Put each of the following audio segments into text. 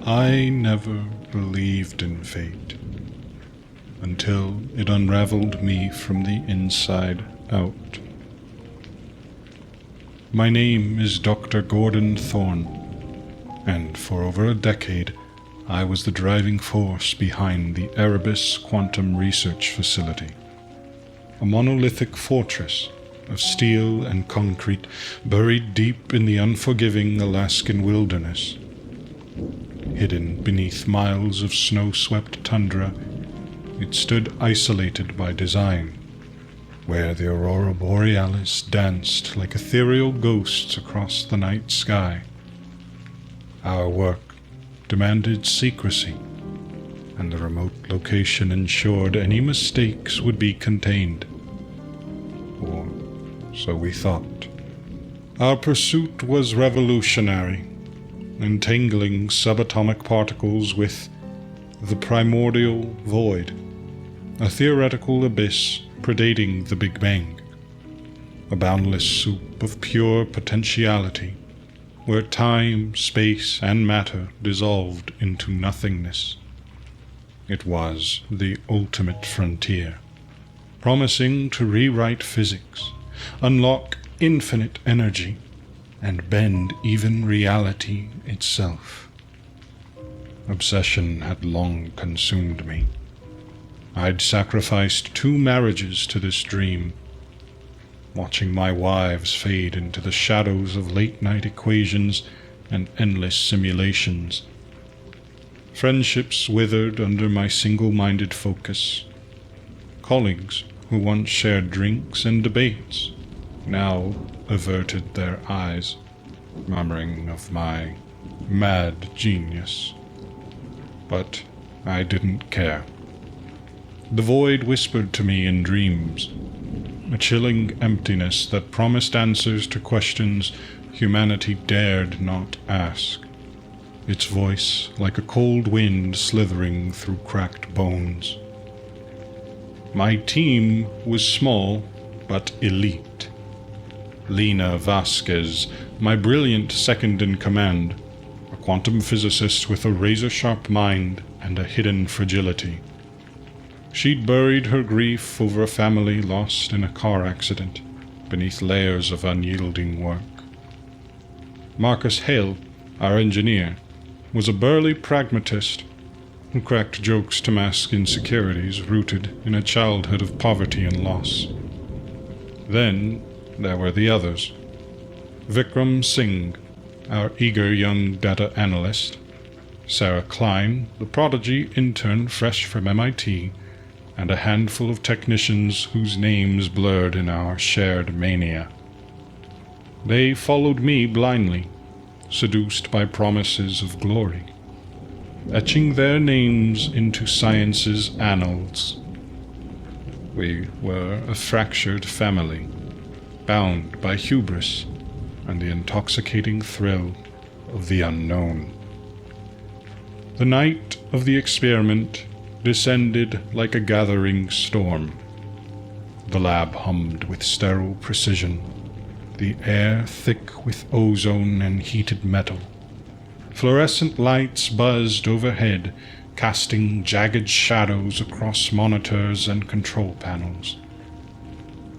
I never believed in fate until it unraveled me from the inside out. My name is Dr. Gordon Thorne, and for over a decade I was the driving force behind the Erebus Quantum Research Facility, a monolithic fortress of steel and concrete buried deep in the unforgiving Alaskan wilderness. Hidden beneath miles of snow-swept tundra, it stood isolated by design, where the aurora borealis danced like ethereal ghosts across the night sky. Our work demanded secrecy, and the remote location ensured any mistakes would be contained. Or so we thought. Our pursuit was revolutionary, entangling subatomic particles with the primordial void, a theoretical abyss predating the Big Bang, a boundless soup of pure potentiality, where time, space, and matter dissolved into nothingness. It was the ultimate frontier, promising to rewrite physics, unlock infinite energy, and bend even reality itself. Obsession had long consumed me. I'd sacrificed 2 marriages to this dream, watching my wives fade into the shadows of late-night equations and endless simulations. Friendships withered under my single-minded focus. Colleagues who once shared drinks and debates now averted their eyes, murmuring of my mad genius. But I didn't care. The void whispered to me in dreams, a chilling emptiness that promised answers to questions humanity dared not ask, its voice like a cold wind slithering through cracked bones. My team was small but elite. Lena Vasquez, my brilliant second-in-command, a quantum physicist with a razor-sharp mind and a hidden fragility. She'd buried her grief over a family lost in a car accident beneath layers of unyielding work. Marcus Hale, our engineer, was a burly pragmatist who cracked jokes to mask insecurities rooted in a childhood of poverty and loss. Then there were the others. Vikram Singh, our eager young data analyst, Sarah Klein, the prodigy intern fresh from MIT, and a handful of technicians whose names blurred in our shared mania. They followed me blindly, seduced by promises of glory, etching their names into science's annals. We were a fractured family, bound by hubris and the intoxicating thrill of the unknown. The night of the experiment descended like a gathering storm. The lab hummed with sterile precision, the air thick with ozone and heated metal. Fluorescent lights buzzed overhead, casting jagged shadows across monitors and control panels.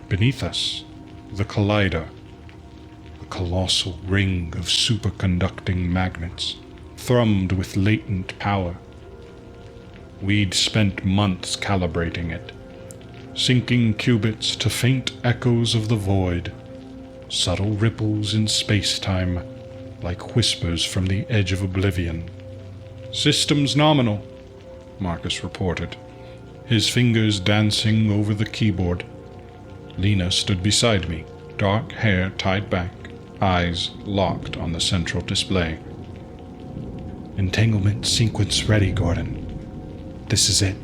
Beneath us, the collider, a colossal ring of superconducting magnets, thrummed with latent power. We'd spent months calibrating it, syncing qubits to faint echoes of the void, subtle ripples in space-time, like whispers from the edge of oblivion. "Systems nominal," Marcus reported, his fingers dancing over the keyboard. Lena stood beside me, dark hair tied back, eyes locked on the central display. "Entanglement sequence ready, Gordon. This is it."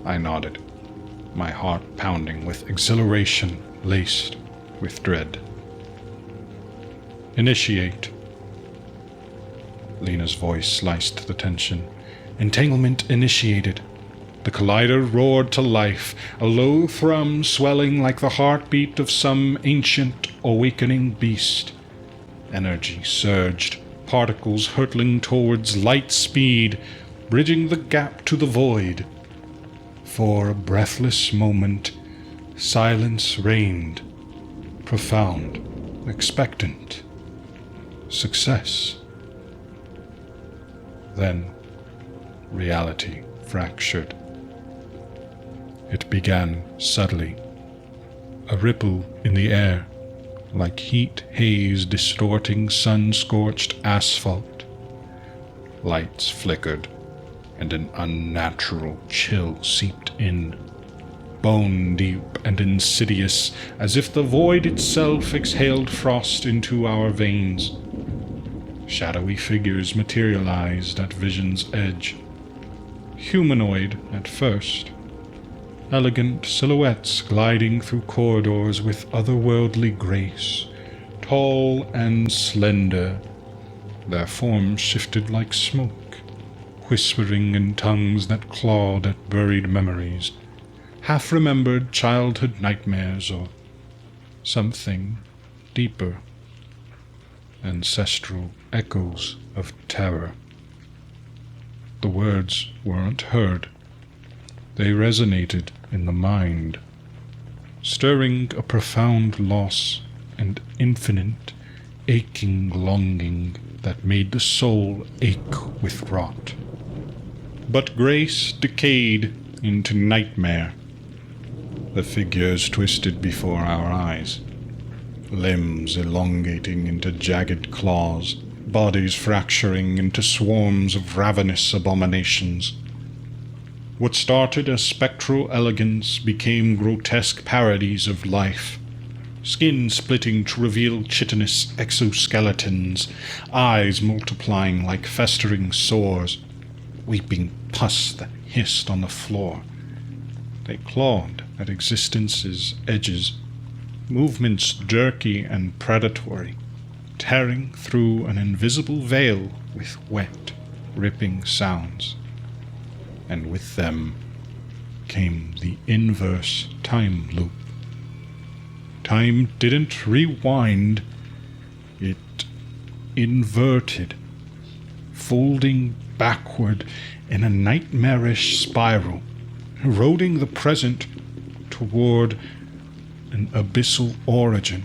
I nodded, my heart pounding with exhilaration laced with dread. "Initiate." Lena's voice sliced the tension. "Entanglement initiated." The collider roared to life, a low thrum swelling like the heartbeat of some ancient, awakening beast. Energy surged, particles hurtling towards light speed, bridging the gap to the void. For a breathless moment, silence reigned, profound, expectant. Success. Then, reality fractured. It began subtly, a ripple in the air, like heat haze distorting sun-scorched asphalt. Lights flickered, and an unnatural chill seeped in, bone-deep and insidious, as if the void itself exhaled frost into our veins. Shadowy figures materialized at vision's edge. Humanoid at first. Elegant silhouettes gliding through corridors with otherworldly grace, tall and slender. Their forms shifted like smoke, whispering in tongues that clawed at buried memories, half-remembered childhood nightmares or something deeper, ancestral echoes of terror. The words weren't heard. They resonated in the mind, stirring a profound loss and infinite, aching longing that made the soul ache with rot. But grace decayed into nightmare. The figures twisted before our eyes, limbs elongating into jagged claws, bodies fracturing into swarms of ravenous abominations. What started as spectral elegance became grotesque parodies of life, skin splitting to reveal chitinous exoskeletons, eyes multiplying like festering sores, weeping pus that hissed on the floor. They clawed at existence's edges, movements jerky and predatory, tearing through an invisible veil with wet, ripping sounds. And with them came the inverse time loop. Time didn't rewind, it inverted, folding backward in a nightmarish spiral, eroding the present toward an abyssal origin.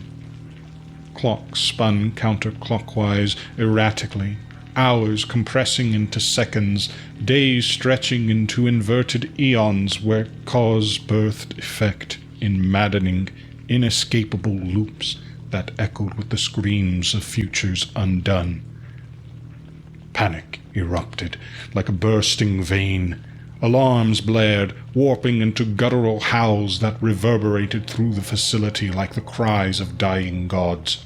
Clocks spun counterclockwise erratically, hours compressing into seconds, days stretching into inverted eons where cause birthed effect in maddening, inescapable loops that echoed with the screams of futures undone. Panic erupted like a bursting vein. Alarms blared, warping into guttural howls that reverberated through the facility like the cries of dying gods.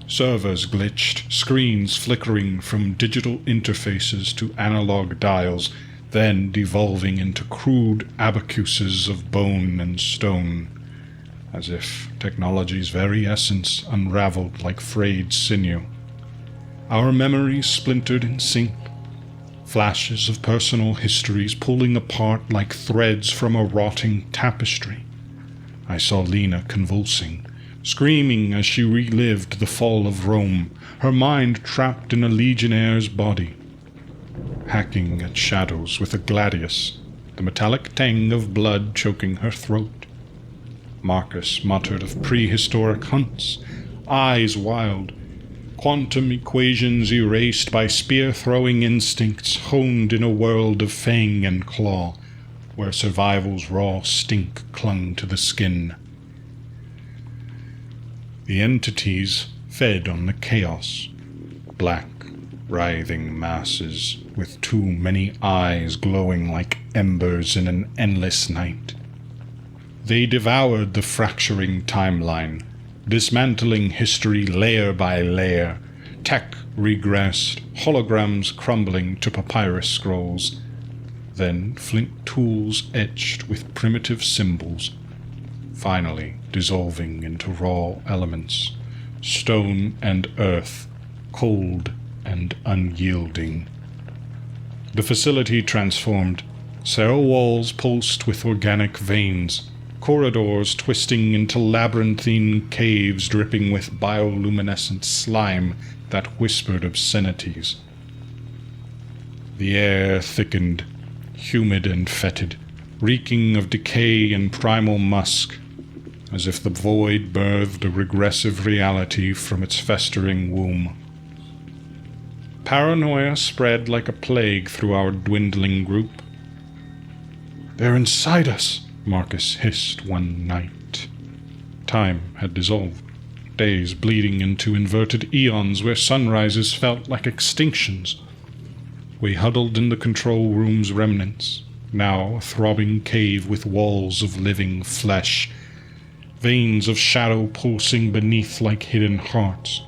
Servers glitched, screens flickering from digital interfaces to analog dials, then devolving into crude abacuses of bone and stone, as if technology's very essence unraveled like frayed sinew. Our memories splintered in sync, flashes of personal histories pulling apart like threads from a rotting tapestry. I saw Lena convulsing, screaming as she relived the fall of Rome, her mind trapped in a legionnaire's body, hacking at shadows with a gladius, the metallic tang of blood choking her throat. Marcus muttered of prehistoric hunts, eyes wild, quantum equations erased by spear-throwing instincts honed in a world of fang and claw, where survival's raw stink clung to the skin. The entities fed on the chaos, black, writhing masses with too many eyes glowing like embers in an endless night. They devoured the fracturing timeline, dismantling history layer by layer. Tech regressed, holograms crumbling to papyrus scrolls. Then flint tools etched with primitive symbols, finally dissolving into raw elements, stone and earth, cold and unyielding. The facility transformed, cell walls pulsed with organic veins, corridors twisting into labyrinthine caves dripping with bioluminescent slime, that whispered obscenities. The air thickened, humid and fetid, reeking of decay and primal musk, as if the void birthed a regressive reality from its festering womb. Paranoia spread like a plague through our dwindling group. "They're inside us," Marcus hissed one night. Time had dissolved, days bleeding into inverted eons where sunrises felt like extinctions. We huddled in the control room's remnants, now a throbbing cave with walls of living flesh, veins of shadow pulsing beneath like hidden hearts.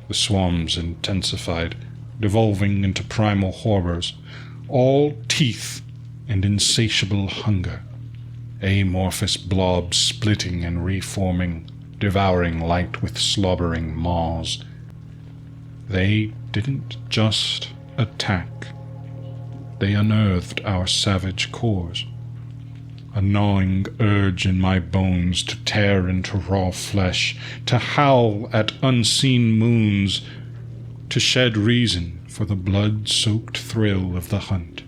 The swarms intensified, devolving into primal horrors, all teeth and insatiable hunger, amorphous blobs splitting and reforming, devouring light with slobbering maws. They didn't just attack. They unearthed our savage cores, a gnawing urge in my bones to tear into raw flesh, to howl at unseen moons, to shed reason for the blood-soaked thrill of the hunt.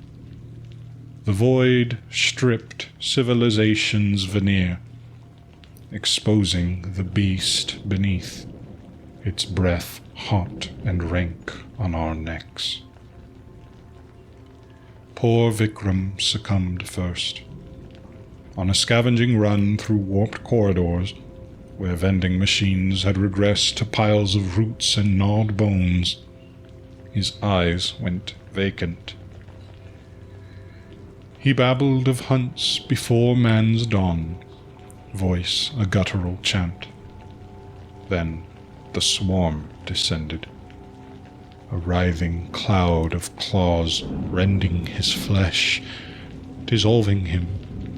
The void stripped civilization's veneer, exposing the beast beneath, its breath hot and rank on our necks. Poor Vikram succumbed first. On a scavenging run through warped corridors, where vending machines had regressed to piles of roots and gnawed bones, his eyes went vacant. He babbled of hunts before man's dawn, voice a guttural chant. Then the swarm descended, a writhing cloud of claws rending his flesh, dissolving him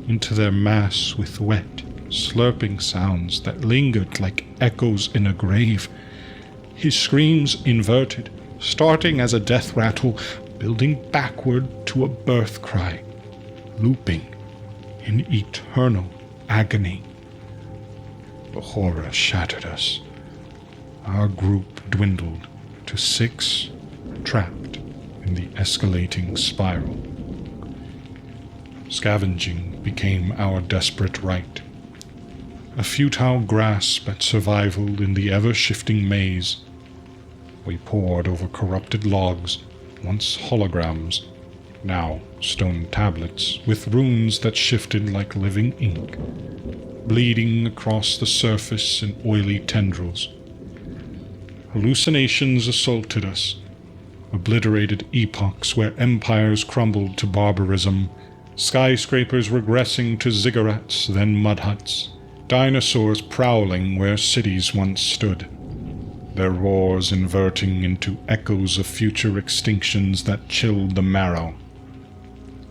into their mass with wet, slurping sounds that lingered like echoes in a grave. His screams inverted, starting as a death rattle, building backward to a birth cry, looping in eternal agony. The horror shattered us. Our group dwindled to 6, trapped in the escalating spiral. Scavenging became our desperate right, a futile grasp at survival in the ever-shifting maze. We pored over corrupted logs, once holograms, now stone tablets with runes that shifted like living ink, bleeding across the surface in oily tendrils. Hallucinations assaulted us, obliterated epochs where empires crumbled to barbarism, skyscrapers regressing to ziggurats, then mud huts, dinosaurs prowling where cities once stood, their roars inverting into echoes of future extinctions that chilled the marrow.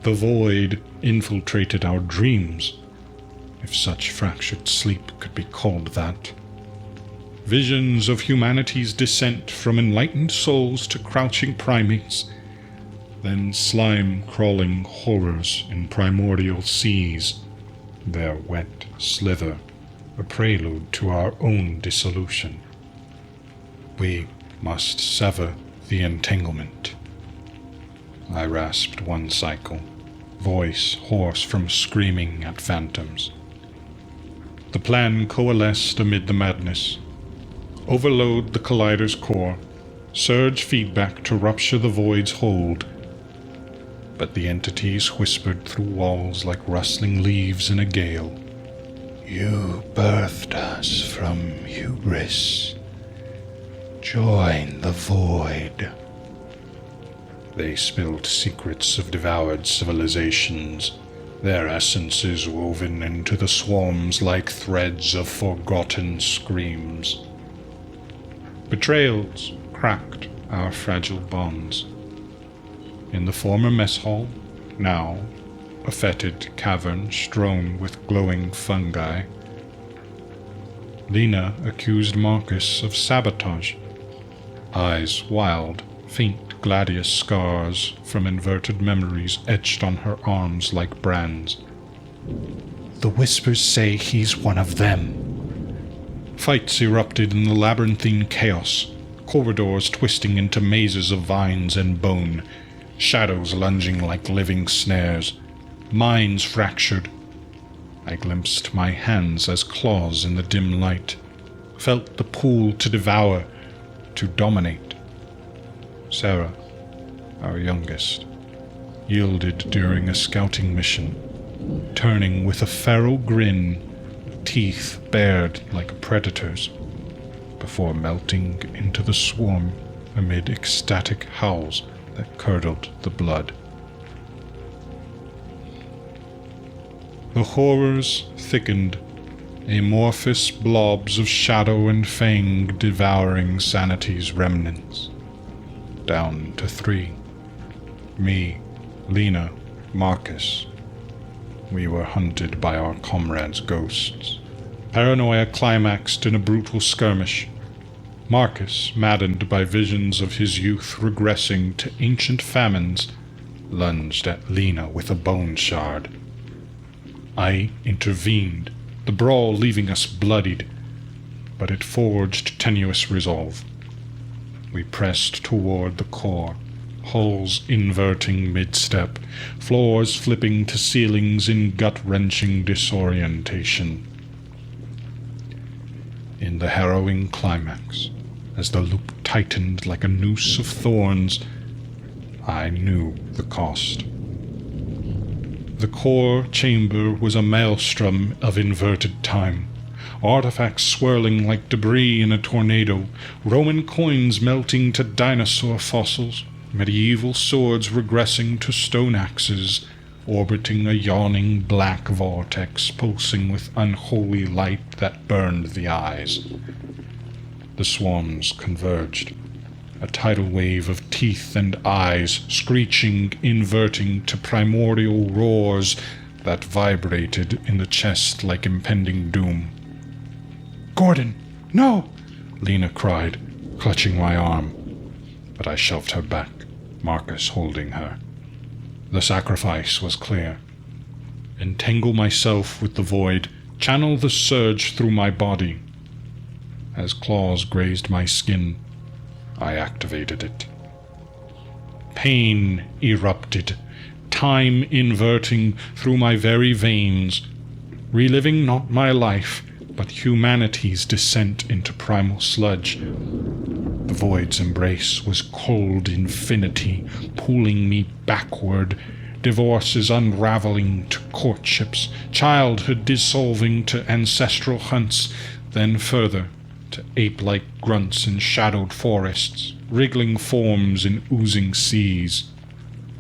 The void infiltrated our dreams, if such fractured sleep could be called that. Visions of humanity's descent from enlightened souls to crouching primates, then slime-crawling horrors in primordial seas, their wet slither, a prelude to our own dissolution. We must sever the entanglement. I rasped one cycle, voice hoarse from screaming at phantoms. The plan coalesced amid the madness. Overload the collider's core, surge feedback to rupture the void's hold. But the entities whispered through walls like rustling leaves in a gale. You birthed us from hubris. Join the void. They spilled secrets of devoured civilizations, their essences woven into the swarms like threads of forgotten screams. Betrayals cracked our fragile bonds. In the former mess hall, now a fetid cavern strewn with glowing fungi, Lena accused Marcus of sabotage, eyes wild, faint gladius scars from inverted memories etched on her arms like brands. The whispers say he's one of them. Fights erupted in the labyrinthine chaos, corridors twisting into mazes of vines and bone, shadows lunging like living snares, minds fractured. I glimpsed my hands as claws in the dim light, felt the pull to devour, to dominate. Sarah, our youngest, yielded during a scouting mission, turning with a feral grin, teeth bared like a predator's, before melting into the swarm amid ecstatic howls that curdled the blood. The horrors thickened, amorphous blobs of shadow and fang devouring sanity's remnants. Down to 3. Me, Lena, Marcus. We were hunted by our comrades' ghosts. Paranoia climaxed in a brutal skirmish. Marcus, maddened by visions of his youth regressing to ancient famines, lunged at Lena with a bone shard. I intervened, the brawl leaving us bloodied, but it forged tenuous resolve. We pressed toward the core, hulls inverting mid-step, floors flipping to ceilings in gut-wrenching disorientation. In the harrowing climax, as the loop tightened like a noose of thorns, I knew the cost. The core chamber was a maelstrom of inverted time, artifacts swirling like debris in a tornado, Roman coins melting to dinosaur fossils, medieval swords regressing to stone axes, orbiting a yawning black vortex pulsing with unholy light that burned the eyes. The swarms converged, a tidal wave of teeth and eyes, screeching, inverting to primordial roars that vibrated in the chest like impending doom. "Gordon, no!" Lena cried, clutching my arm, but I shoved her back, Marcus holding her. The sacrifice was clear. Entangle myself with the void, channel the surge through my body. As claws grazed my skin, I activated it. Pain erupted, time inverting through my very veins, reliving not my life, but humanity's descent into primal sludge. The void's embrace was cold infinity, pulling me backward, divorces unraveling to courtships, childhood dissolving to ancestral hunts, then further to ape-like grunts in shadowed forests, wriggling forms in oozing seas.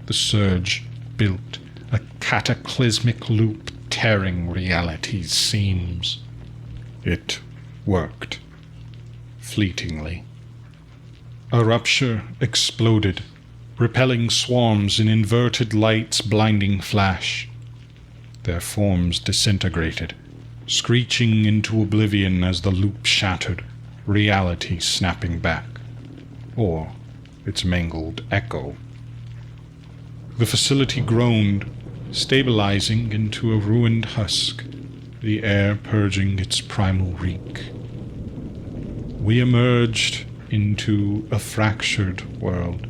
The surge built a cataclysmic loop tearing reality's seams. It worked, fleetingly. A rupture exploded, repelling swarms in inverted light's blinding flash. Their forms disintegrated, screeching into oblivion as the loop shattered, reality snapping back, or its mangled echo. The facility groaned, stabilizing into a ruined husk, the air purging its primal reek. We emerged into a fractured world.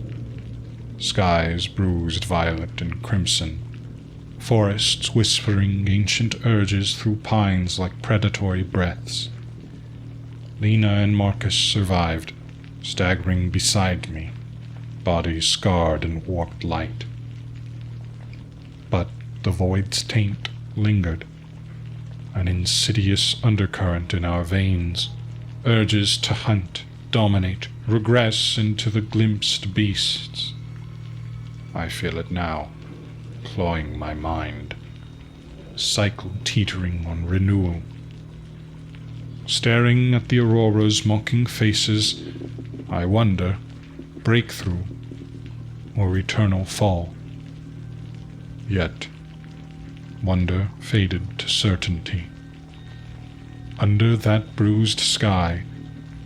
Skies bruised violet and crimson, forests whispering ancient urges through pines like predatory breaths. Lena and Marcus survived, staggering beside me, bodies scarred and warped light. But the void's taint lingered, an insidious undercurrent in our veins, urges to hunt, dominate, regress into the glimpsed beasts. I feel it now, clawing my mind, cycle teetering on renewal. Staring at the aurora's mocking faces, I wonder, breakthrough or eternal fall. Yet, wonder faded to certainty. Under that bruised sky,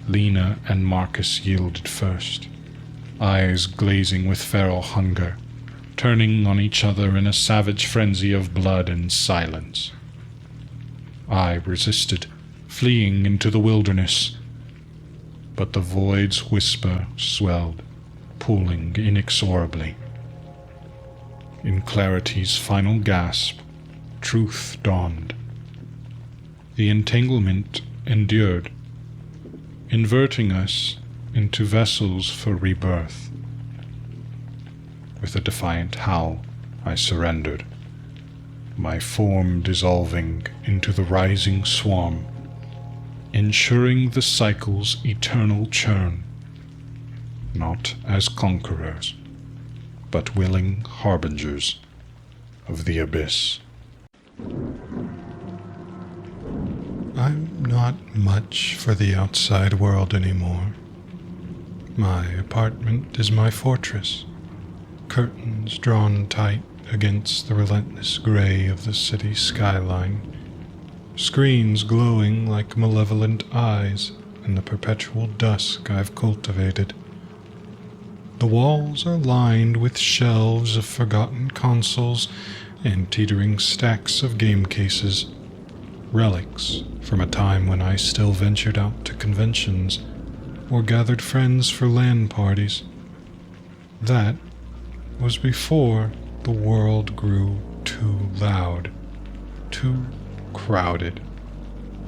Lena and Marcus yielded first, eyes glazing with feral hunger, turning on each other in a savage frenzy of blood and silence. I resisted, fleeing into the wilderness. but the void's whisper swelled, pulling inexorably. In clarity's final gasp, truth dawned. The entanglement endured, inverting us into vessels for rebirth. With a defiant howl, I surrendered, my form dissolving into the rising swarm, ensuring the cycle's eternal churn, not as conquerors, but willing harbingers of the abyss. I'm not much for the outside world anymore. My apartment is my fortress, curtains drawn tight against the relentless gray of the city skyline, screens glowing like malevolent eyes in the perpetual dusk I've cultivated. The walls are lined with shelves of forgotten consoles and teetering stacks of game cases, relics from a time when I still ventured out to conventions or gathered friends for LAN parties. That was before the world grew too loud, too crowded,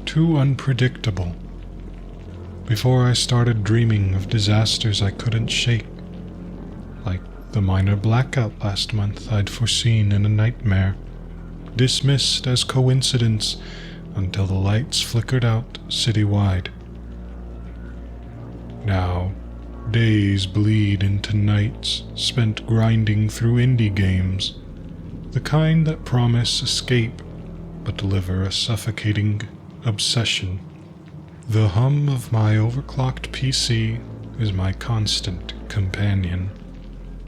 too unpredictable. Before I started dreaming of disasters I couldn't shake, like the minor blackout last month I'd foreseen in a nightmare, dismissed as coincidence until the lights flickered out citywide. Now, days bleed into nights spent grinding through indie games, the kind that promise escape but deliver a suffocating obsession. The hum of my overclocked PC is my constant companion,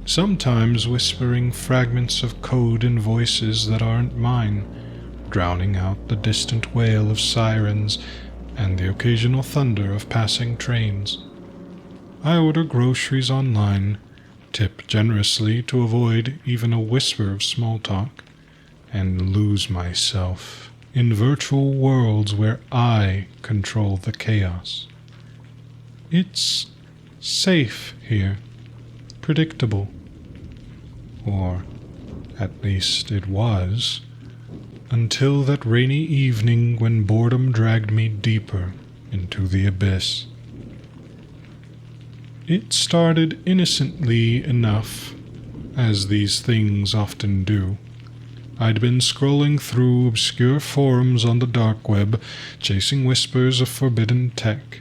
sometimes whispering fragments of code and voices that aren't mine, drowning out the distant wail of sirens and the occasional thunder of passing trains. I order groceries online, tip generously to avoid even a whisper of small talk, and lose myself in virtual worlds where I control the chaos. It's safe here, predictable. Or at least it was, until that rainy evening when boredom dragged me deeper into the abyss. It started innocently enough, as these things often do. I'd been scrolling through obscure forums on the dark web, chasing whispers of forbidden tech.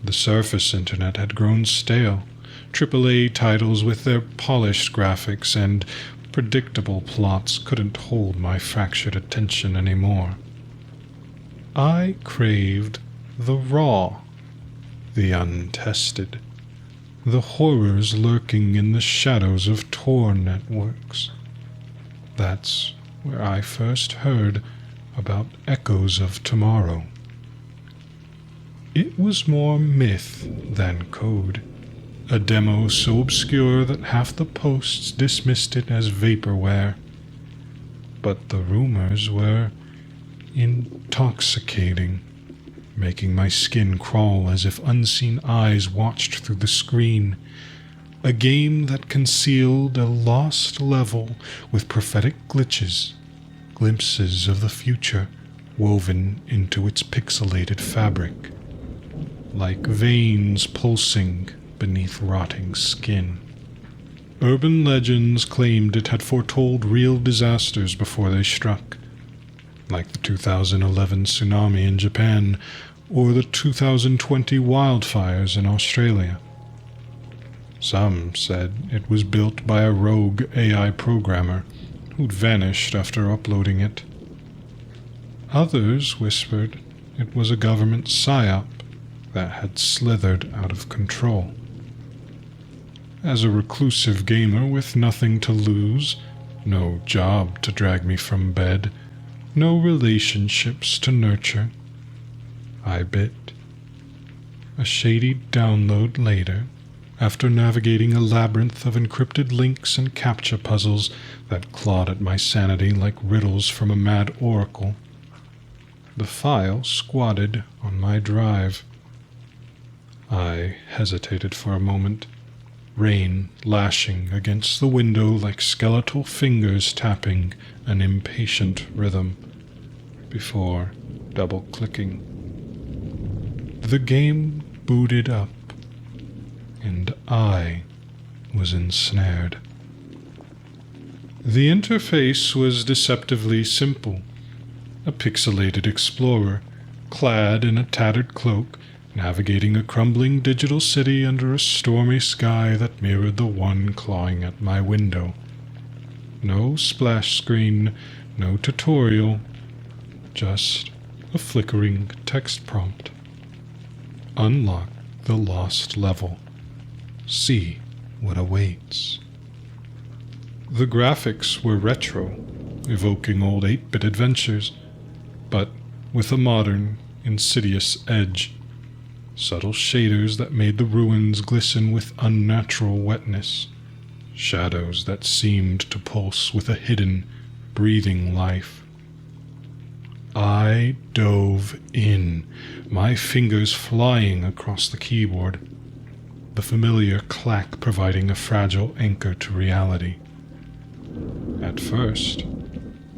The surface internet had grown stale. AAA titles with their polished graphics and predictable plots couldn't hold my fractured attention anymore. I craved the raw, the untested, the horrors lurking in the shadows of Tor networks. That's where I first heard about Echoes of Tomorrow. It was more myth than code, a demo so obscure that half the posts dismissed it as vaporware. But the rumors were intoxicating, making my skin crawl as if unseen eyes watched through the screen. A game that concealed a lost level with prophetic glitches, glimpses of the future woven into its pixelated fabric, like veins pulsing beneath rotting skin. Urban legends claimed it had foretold real disasters before they struck, like the 2011 tsunami in Japan or the 2020 wildfires in Australia. Some said it was built by a rogue AI programmer who'd vanished after uploading it. Others whispered it was a government psyop that had slithered out of control. As a reclusive gamer with nothing to lose, no job to drag me from bed, no relationships to nurture, I bit. A shady download later, after navigating a labyrinth of encrypted links and CAPTCHA puzzles that clawed at my sanity like riddles from a mad oracle, the file squatted on my drive. I hesitated for a moment, rain lashing against the window like skeletal fingers tapping an impatient rhythm, before double-clicking. The game booted up, and I was ensnared. The interface was deceptively simple. A pixelated explorer, clad in a tattered cloak, navigating a crumbling digital city under a stormy sky that mirrored the one clawing at my window. No splash screen, no tutorial, just a flickering text prompt. Unlock the lost level. See what awaits. The graphics were retro, evoking old 8-bit adventures, but with a modern, insidious edge. Subtle shaders that made the ruins glisten with unnatural wetness. Shadows that seemed to pulse with a hidden, breathing life. I dove in, my fingers flying across the keyboard, the familiar clack providing a fragile anchor to reality. At first,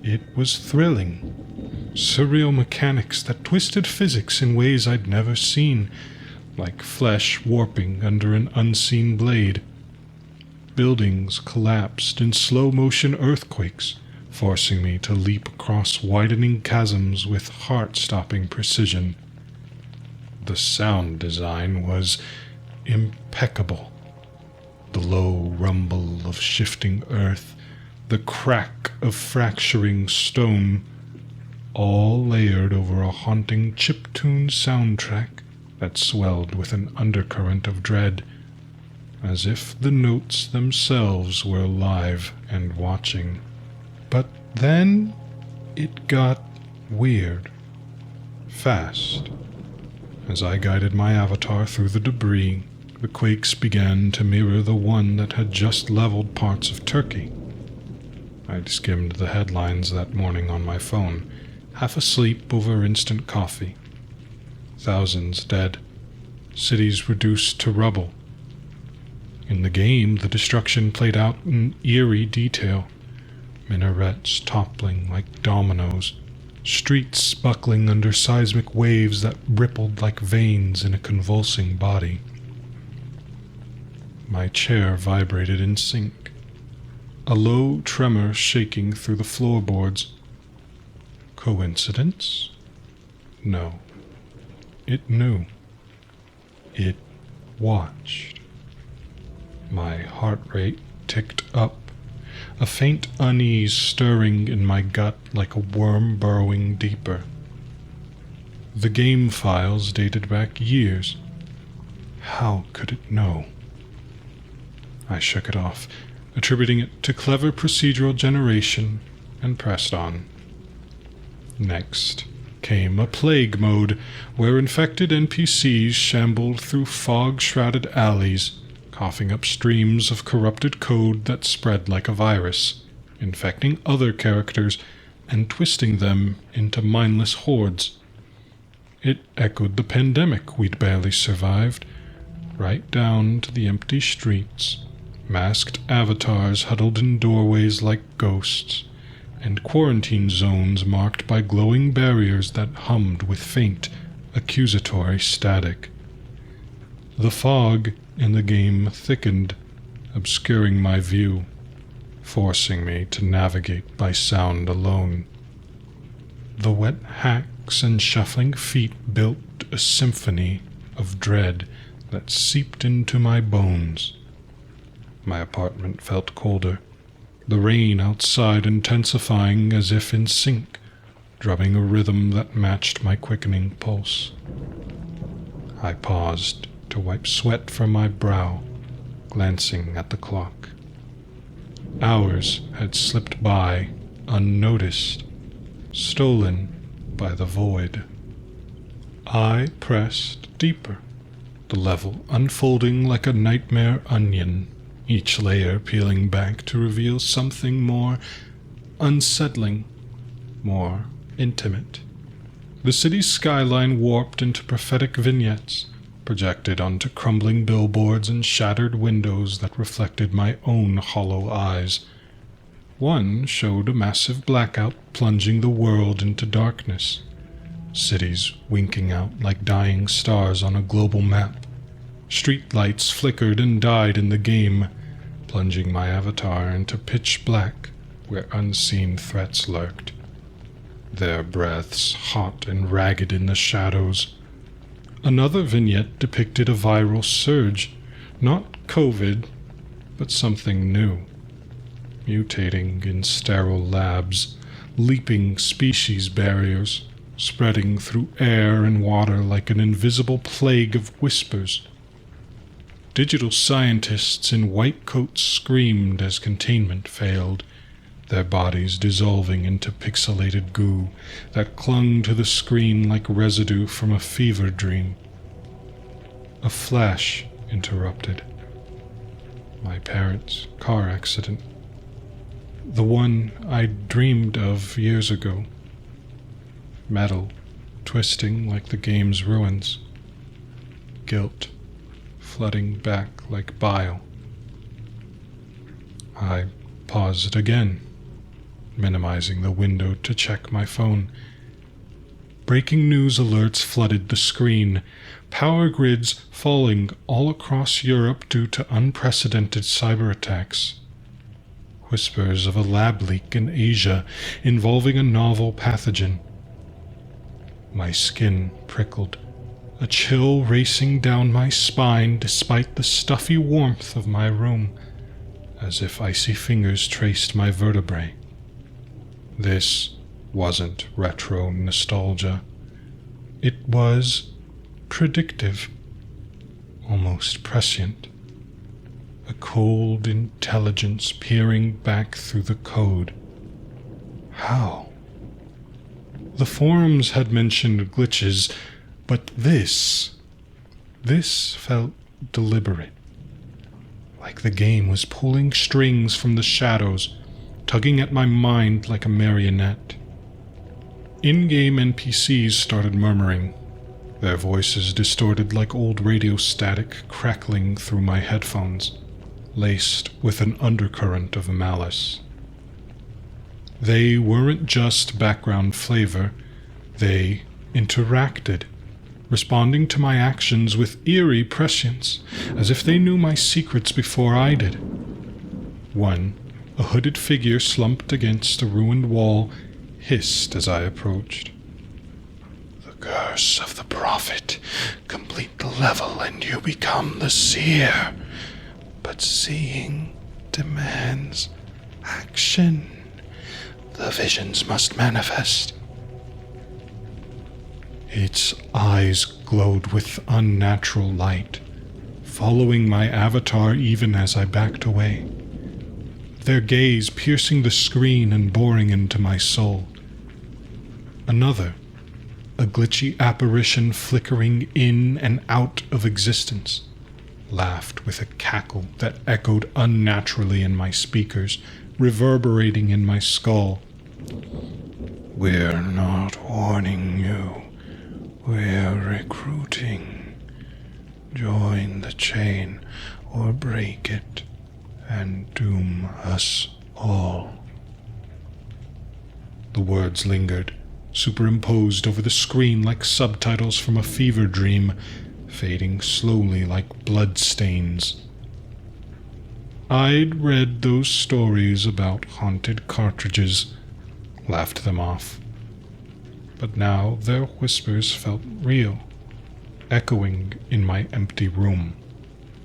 it was thrilling. Surreal mechanics that twisted physics in ways I'd never seen, like flesh warping under an unseen blade. Buildings collapsed in slow-motion earthquakes, forcing me to leap across widening chasms with heart-stopping precision. The sound design was impeccable. The low rumble of shifting earth, the crack of fracturing stone, all layered over a haunting chiptune soundtrack that swelled with an undercurrent of dread, as if the notes themselves were alive and watching. But then it got weird. Fast. As I guided my avatar through the debris, the quakes began to mirror the one that had just leveled parts of Turkey. I'd skimmed the headlines that morning on my phone, half asleep over instant coffee. Thousands dead, cities reduced to rubble. In the game, the destruction played out in eerie detail. Minarets toppling like dominoes, streets buckling under seismic waves that rippled like veins in a convulsing body. My chair vibrated in sync, a low tremor shaking through the floorboards. Coincidence? No. It knew. It watched. My heart rate ticked up, a faint unease stirring in my gut like a worm burrowing deeper. The game files dated back years. How could it know? I shook it off, attributing it to clever procedural generation, and pressed on. Next came a plague mode, where infected NPCs shambled through fog-shrouded alleys, coughing up streams of corrupted code that spread like a virus, infecting other characters and twisting them into mindless hordes. It echoed the pandemic we'd barely survived, right down to the empty streets, masked avatars huddled in doorways like ghosts, and quarantine zones marked by glowing barriers that hummed with faint, accusatory static. The fog in the game thickened, obscuring my view, forcing me to navigate by sound alone. The wet hacks and shuffling feet built a symphony of dread that seeped into my bones. My apartment felt colder, the rain outside intensifying as if in sync, drumming a rhythm that matched my quickening pulse. I paused to wipe sweat from my brow, glancing at the clock. Hours had slipped by, unnoticed, stolen by the void. I pressed deeper, the level unfolding like a nightmare onion, each layer peeling back to reveal something more unsettling, more intimate. The city's skyline warped into prophetic vignettes, projected onto crumbling billboards and shattered windows that reflected my own hollow eyes. One showed a massive blackout plunging the world into darkness, cities winking out like dying stars on a global map. Street lights flickered and died in the game, plunging my avatar into pitch black where unseen threats lurked, their breaths hot and ragged in the shadows. Another vignette depicted a viral surge, not COVID, but something new, mutating in sterile labs, leaping species barriers, spreading through air and water like an invisible plague of whispers. Digital scientists in white coats screamed as containment failed, their bodies dissolving into pixelated goo that clung to the screen like residue from a fever dream. A flash interrupted. My parents' car accident. The one I dreamed of years ago. Metal, twisting like the game's ruins. Guilt, flooding back like bile. I paused again, minimizing the window to check my phone. Breaking news alerts flooded the screen. Power grids falling all across Europe due to unprecedented cyber attacks. Whispers of a lab leak in Asia involving a novel pathogen. My skin prickled, a chill racing down my spine despite the stuffy warmth of my room, as if icy fingers traced my vertebrae. This wasn't retro nostalgia. It was predictive, almost prescient. A cold intelligence peering back through the code. How? The forums had mentioned glitches, but this felt deliberate. Like the game was pulling strings from the shadows, tugging at my mind like a marionette. In-game NPCs started murmuring, their voices distorted like old radio static crackling through my headphones, laced with an undercurrent of malice. They weren't just background flavor, they interacted, responding to my actions with eerie prescience, as if they knew my secrets before I did. One, a hooded figure slumped against a ruined wall, hissed as I approached. "The curse of the prophet. Complete the level and you become the seer. But seeing demands action. The visions must manifest." Its eyes glowed with unnatural light, following my avatar even as I backed away, their gaze piercing the screen and boring into my soul. Another, a glitchy apparition flickering in and out of existence, laughed with a cackle that echoed unnaturally in my speakers, reverberating in my skull. "We're not warning you. We're recruiting. Join the chain or break it and doom us all." The words lingered, superimposed over the screen like subtitles from a fever dream, fading slowly like blood stains. I'd read those stories about haunted cartridges, laughed them off. But now their whispers felt real, echoing in my empty room,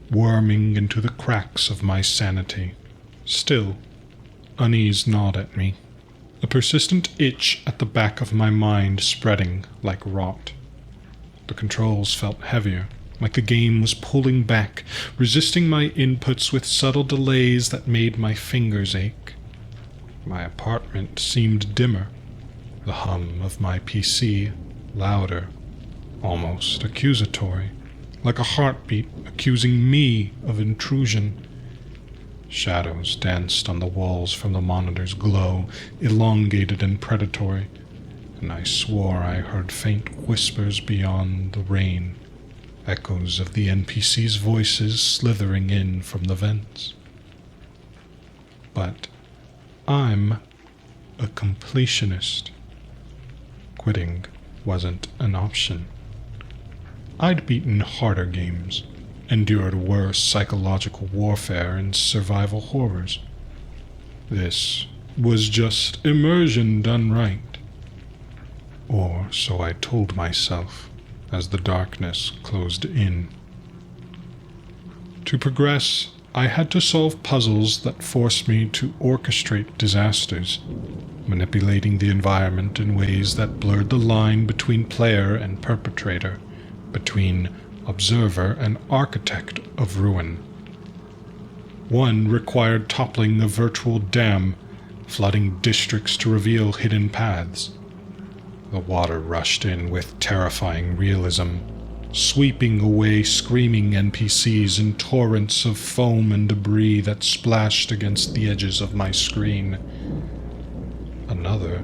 worming into the cracks of my sanity. Still, unease gnawed at me, a persistent itch at the back of my mind spreading like rot. The controls felt heavier, like the game was pulling back, resisting my inputs with subtle delays that made my fingers ache. My apartment seemed dimmer, the hum of my PC louder, almost accusatory, like a heartbeat accusing me of intrusion. Shadows danced on the walls from the monitor's glow, elongated and predatory, and I swore I heard faint whispers beyond the rain, echoes of the NPC's voices slithering in from the vents. But I'm a completionist. Quitting wasn't an option. I'd beaten harder games, endured worse psychological warfare and survival horrors. This was just immersion done right. Or so I told myself as the darkness closed in. To progress, I had to solve puzzles that forced me to orchestrate disasters, manipulating the environment in ways that blurred the line between player and perpetrator, between observer and architect of ruin. One required toppling a virtual dam, flooding districts to reveal hidden paths. The water rushed in with terrifying realism, sweeping away screaming NPCs in torrents of foam and debris that splashed against the edges of my screen. Another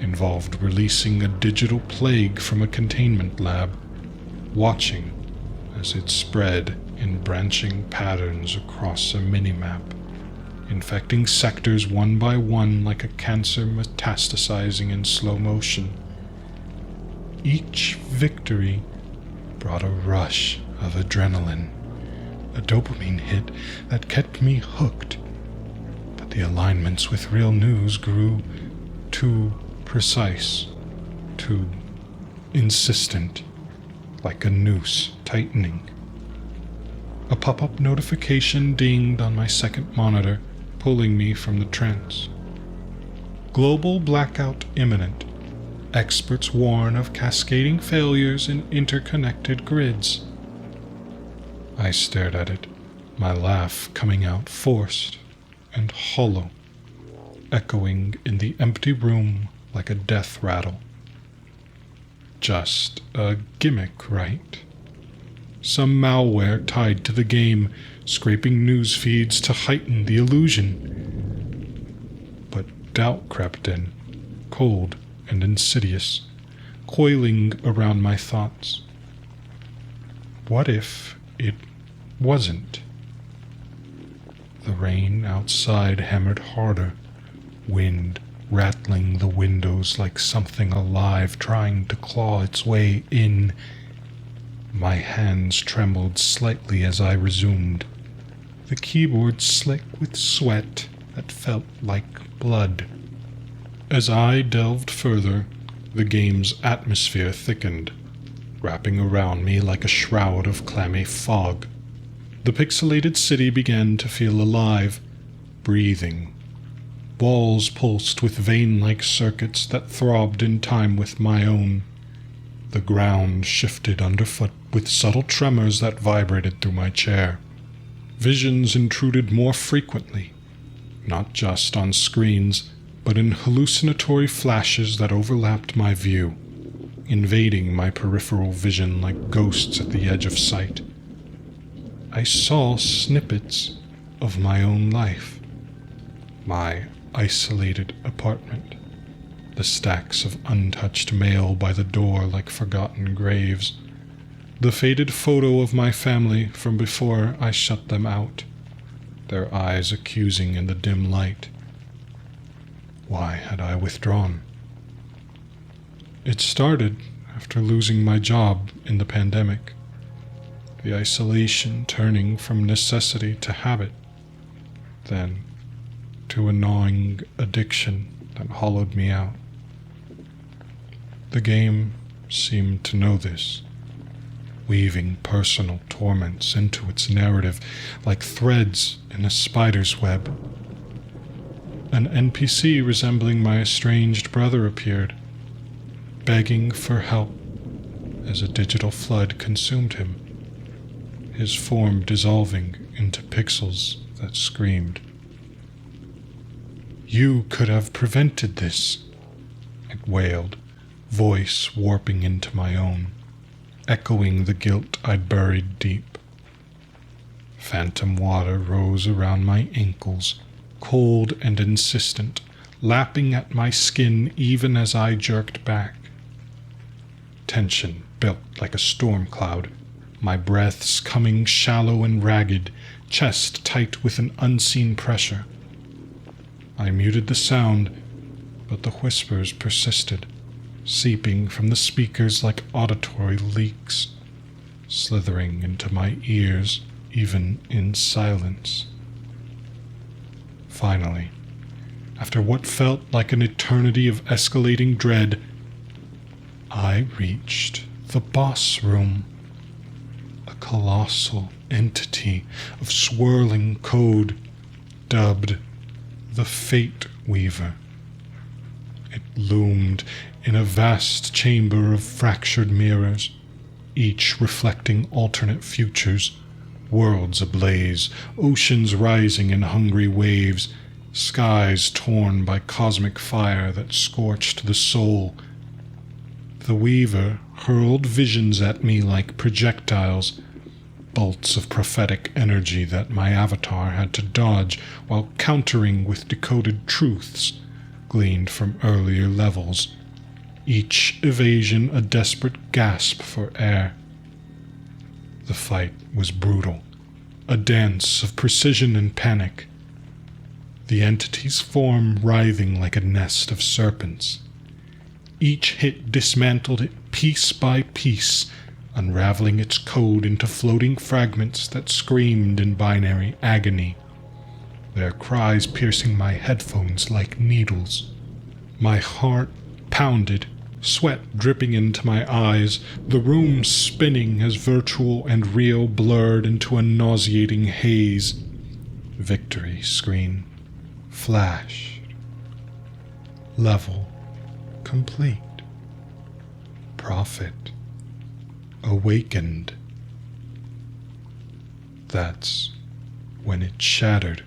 involved releasing a digital plague from a containment lab, watching as it spread in branching patterns across a minimap, infecting sectors one by one like a cancer metastasizing in slow motion. Each victory brought a rush of adrenaline, a dopamine hit that kept me hooked, but the alignments with real news grew too precise, too insistent, like a noose tightening. A pop-up notification dinged on my second monitor, pulling me from the trance. Global blackout imminent. Experts warn of cascading failures in interconnected grids. I stared at it, my laugh coming out forced and hollow, echoing in the empty room like a death rattle. Just a gimmick, right? Some malware tied to the game, scraping news feeds to heighten the illusion. But doubt crept in, cold and insidious, coiling around my thoughts. What if it wasn't? The rain outside hammered harder, wind rattling the windows like something alive trying to claw its way in. My hands trembled slightly as I resumed, the keyboard slick with sweat that felt like blood. As I delved further, the game's atmosphere thickened, wrapping around me like a shroud of clammy fog. The pixelated city began to feel alive, breathing. Walls pulsed with vein-like circuits that throbbed in time with my own. The ground shifted underfoot with subtle tremors that vibrated through my chair. Visions intruded more frequently, not just on screens, but in hallucinatory flashes that overlapped my view, invading my peripheral vision like ghosts at the edge of sight. I saw snippets of my own life, my isolated apartment, the stacks of untouched mail by the door like forgotten graves, the faded photo of my family from before I shut them out, their eyes accusing in the dim light. Why had I withdrawn? It started after losing my job in the pandemic, the isolation turning from necessity to habit, then to a gnawing addiction that hollowed me out. The game seemed to know this, weaving personal torments into its narrative like threads in a spider's web. An NPC resembling my estranged brother appeared, begging for help as a digital flood consumed him, his form dissolving into pixels that screamed. "You could have prevented this," it wailed, voice warping into my own, echoing the guilt I'd buried deep. Phantom water rose around my ankles, cold and insistent, lapping at my skin even as I jerked back. Tension built like a storm cloud, my breaths coming shallow and ragged, chest tight with an unseen pressure. I muted the sound, but the whispers persisted, seeping from the speakers like auditory leaks, slithering into my ears even in silence. Finally, after what felt like an eternity of escalating dread, I reached the boss room, a colossal entity of swirling code dubbed the Fate Weaver. It loomed in a vast chamber of fractured mirrors, each reflecting alternate futures, worlds ablaze, oceans rising in hungry waves, skies torn by cosmic fire that scorched the soul. The Weaver hurled visions at me like projectiles, bolts of prophetic energy that my avatar had to dodge while countering with decoded truths gleaned from earlier levels, each evasion a desperate gasp for air. The fight was brutal, a dance of precision and panic, the entity's form writhing like a nest of serpents. Each hit dismantled it piece by piece, unraveling its code into floating fragments that screamed in binary agony, their cries piercing my headphones like needles. My heart pounded, sweat dripping into my eyes, the room spinning as virtual and real blurred into a nauseating haze. Victory screen flashed. Level complete. Prophet awakened. That's when it shattered.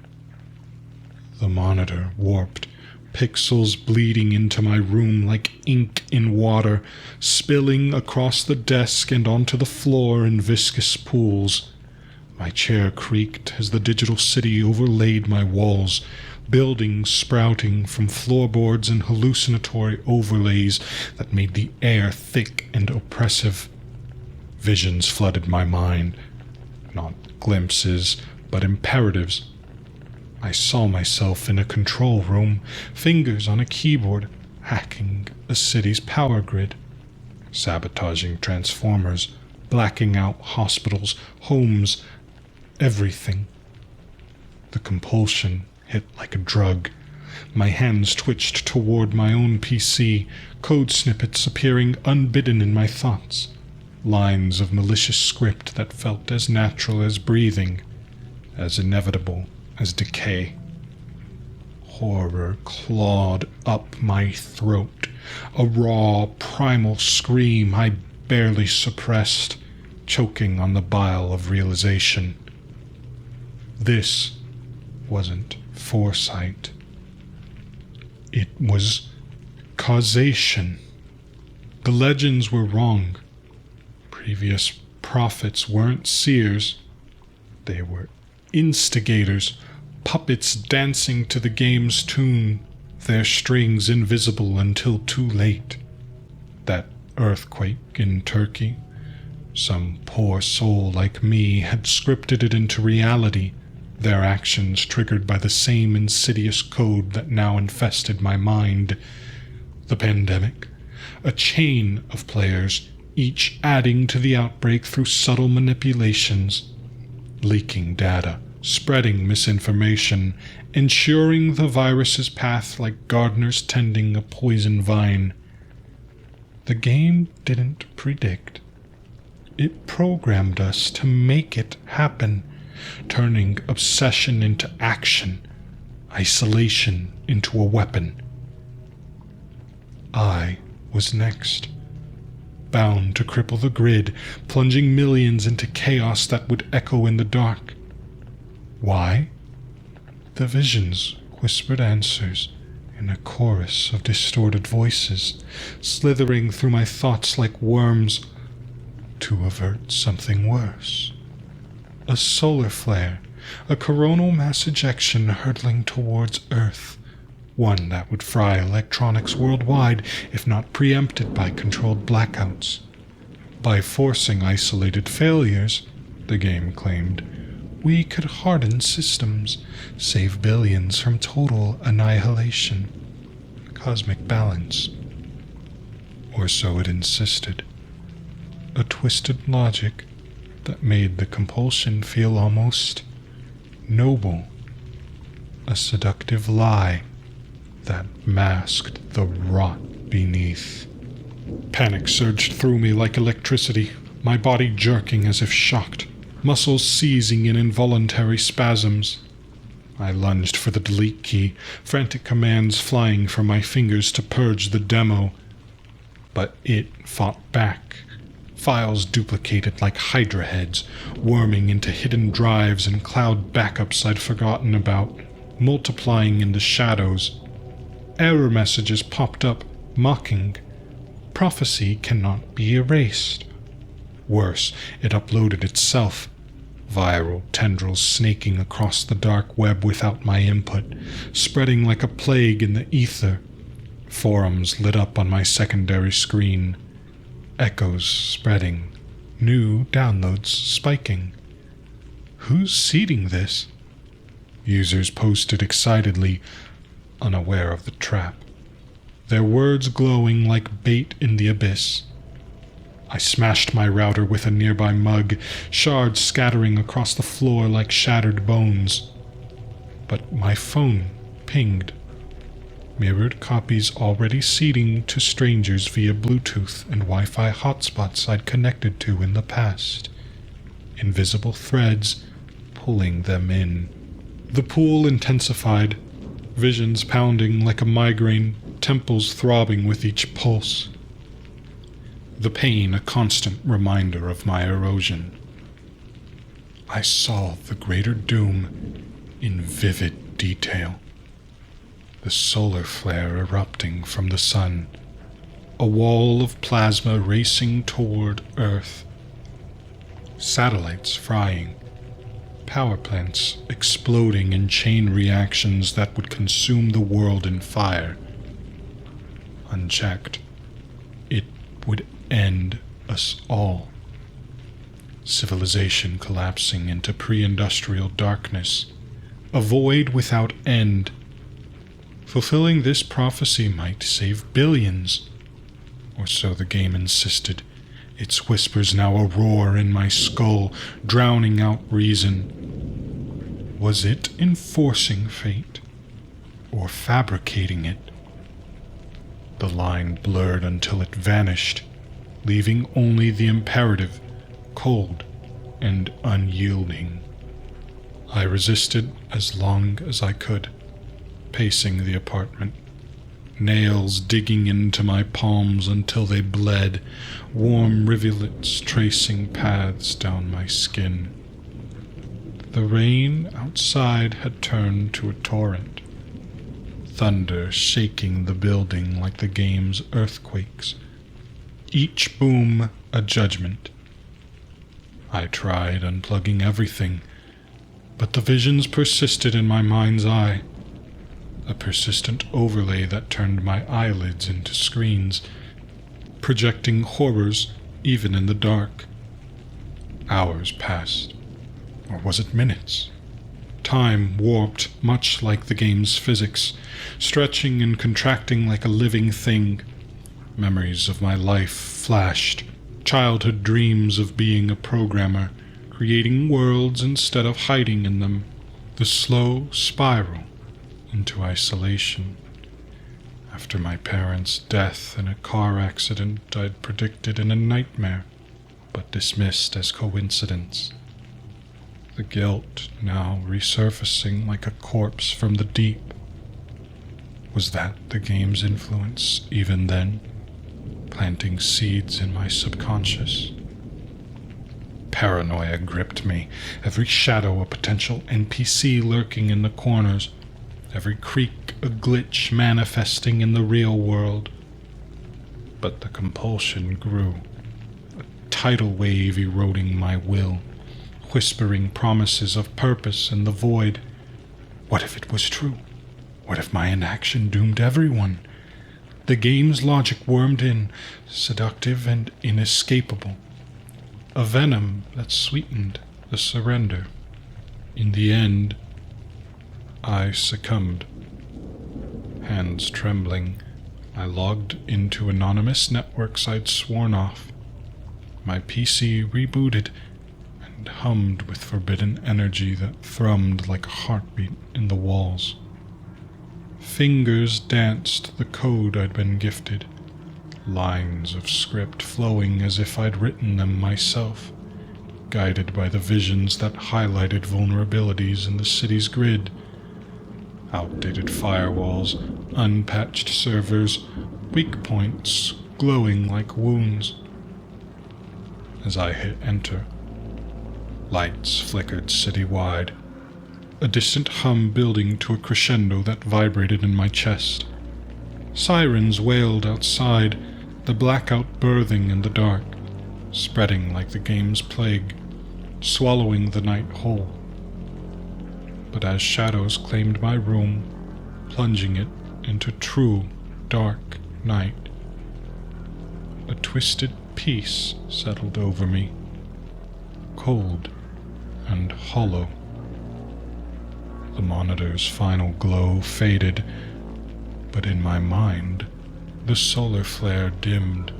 The monitor warped, pixels bleeding into my room like ink in water, spilling across the desk and onto the floor in viscous pools. My chair creaked as the digital city overlaid my walls, buildings sprouting from floorboards and hallucinatory overlays that made the air thick and oppressive. Visions flooded my mind, not glimpses, but imperatives. I saw myself in a control room, fingers on a keyboard, hacking a city's power grid, sabotaging transformers, blacking out hospitals, homes, everything. The compulsion hit like a drug. My hands twitched toward my own PC, code snippets appearing unbidden in my thoughts, lines of malicious script that felt as natural as breathing, as inevitable as decay. Horror clawed up my throat, a raw, primal scream I barely suppressed, choking on the bile of realization. This wasn't foresight. It was causation. The legends were wrong. Previous prophets weren't seers. They were instigators, puppets dancing to the game's tune, their strings invisible until too late. That earthquake in Turkey, some poor soul like me had scripted it into reality, their actions triggered by the same insidious code that now infested my mind. The pandemic, a chain of players, each adding to the outbreak through subtle manipulations, leaking data, spreading misinformation, ensuring the virus's path like gardeners tending a poison vine. The game didn't predict. It programmed us to make it happen, turning obsession into action, isolation into a weapon. I was next, bound to cripple the grid, plunging millions into chaos that would echo in the dark. Why? The visions whispered answers in a chorus of distorted voices, slithering through my thoughts like worms, to avert something worse. A solar flare, a coronal mass ejection hurtling towards Earth, one that would fry electronics worldwide if not preempted by controlled blackouts. By forcing isolated failures, the game claimed, we could harden systems, save billions from total annihilation, cosmic balance. Or so it insisted. A twisted logic that made the compulsion feel almost noble. A seductive lie that masked the rot beneath. Panic surged through me like electricity, my body jerking as if shocked, muscles seizing in involuntary spasms. I lunged for the delete key, frantic commands flying from my fingers to purge the demo. But it fought back. Files duplicated like Hydra heads, worming into hidden drives and cloud backups I'd forgotten about, multiplying in the shadows. Error messages popped up, mocking. Prophecy cannot be erased. Worse, it uploaded itself. Viral tendrils snaking across the dark web without my input, spreading like a plague in the ether. Forums lit up on my secondary screen. Echoes spreading. New downloads spiking. Who's seeding this? Users posted excitedly, unaware of the trap. Their words glowing like bait in the abyss. I smashed my router with a nearby mug, shards scattering across the floor like shattered bones. But my phone pinged. Mirrored copies already seeding to strangers via Bluetooth and Wi-Fi hotspots I'd connected to in the past. Invisible threads pulling them in. The pool intensified, visions pounding like a migraine, temples throbbing with each pulse. The pain a constant reminder of my erosion. I saw the greater doom in vivid detail. The solar flare erupting from the sun, a wall of plasma racing toward Earth. Satellites frying, power plants exploding in chain reactions that would consume the world in fire. Unchecked, it would end us all. Civilization collapsing into pre-industrial darkness, a void without end. Fulfilling this prophecy might save billions, or so the game insisted, its whispers now a roar in my skull, drowning out reason. Was it enforcing fate, or fabricating it? The line blurred until it vanished, leaving only the imperative, cold and unyielding. I resisted as long as I could, pacing the apartment, nails digging into my palms until they bled, warm rivulets tracing paths down my skin. The rain outside had turned to a torrent, thunder shaking the building like the game's earthquakes, each boom a judgment. I tried unplugging everything, but the visions persisted in my mind's eye, a persistent overlay that turned my eyelids into screens, projecting horrors even in the dark. Hours passed, or was it minutes? Time warped much like the game's physics, stretching and contracting like a living thing. Memories of my life flashed, childhood dreams of being a programmer, creating worlds instead of hiding in them. The slow spiral into isolation. After my parents' death in a car accident I'd predicted in a nightmare, but dismissed as coincidence. The guilt now resurfacing like a corpse from the deep. Was that the game's influence even then, planting seeds in my subconscious? Paranoia gripped me, every shadow a potential NPC lurking in the corners, every creak a glitch manifesting in the real world. But the compulsion grew, a tidal wave eroding my will, whispering promises of purpose in the void. What if it was true? What if my inaction doomed everyone? The game's logic wormed in, seductive and inescapable, a venom that sweetened the surrender. In the end, I succumbed. Hands trembling, I logged into anonymous networks I'd sworn off. My PC rebooted and hummed with forbidden energy that thrummed like a heartbeat in the walls. Fingers danced the code I'd been gifted, lines of script flowing as if I'd written them myself, guided by the visions that highlighted vulnerabilities in the city's grid. Outdated firewalls, unpatched servers, weak points glowing like wounds. As I hit enter, lights flickered citywide, a distant hum building to a crescendo that vibrated in my chest. Sirens wailed outside, the blackout birthing in the dark, spreading like the game's plague, swallowing the night whole. But as shadows claimed my room, plunging it into true dark night, a twisted peace settled over me, cold and hollow. The monitor's final glow faded, but in my mind, the solar flare dimmed,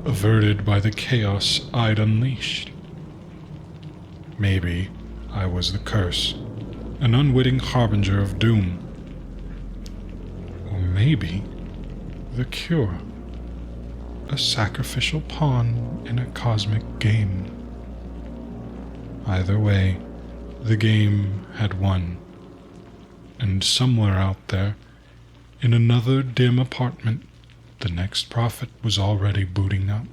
averted by the chaos I'd unleashed. Maybe I was the curse, an unwitting harbinger of doom. Or maybe the cure, a sacrificial pawn in a cosmic game. Either way, the game had won. And somewhere out there, in another dim apartment, the next prophet was already booting up,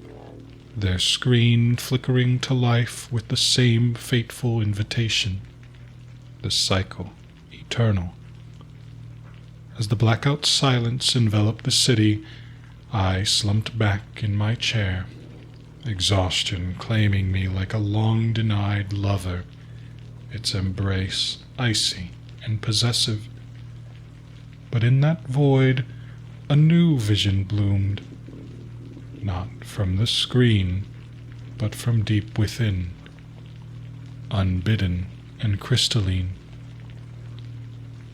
their screen flickering to life with the same fateful invitation. The cycle, eternal. As the blackout silence enveloped the city, I slumped back in my chair, exhaustion claiming me like a long-denied lover, its embrace icy and possessive. But in that void, a new vision bloomed, not from the screen, but from deep within, unbidden and crystalline.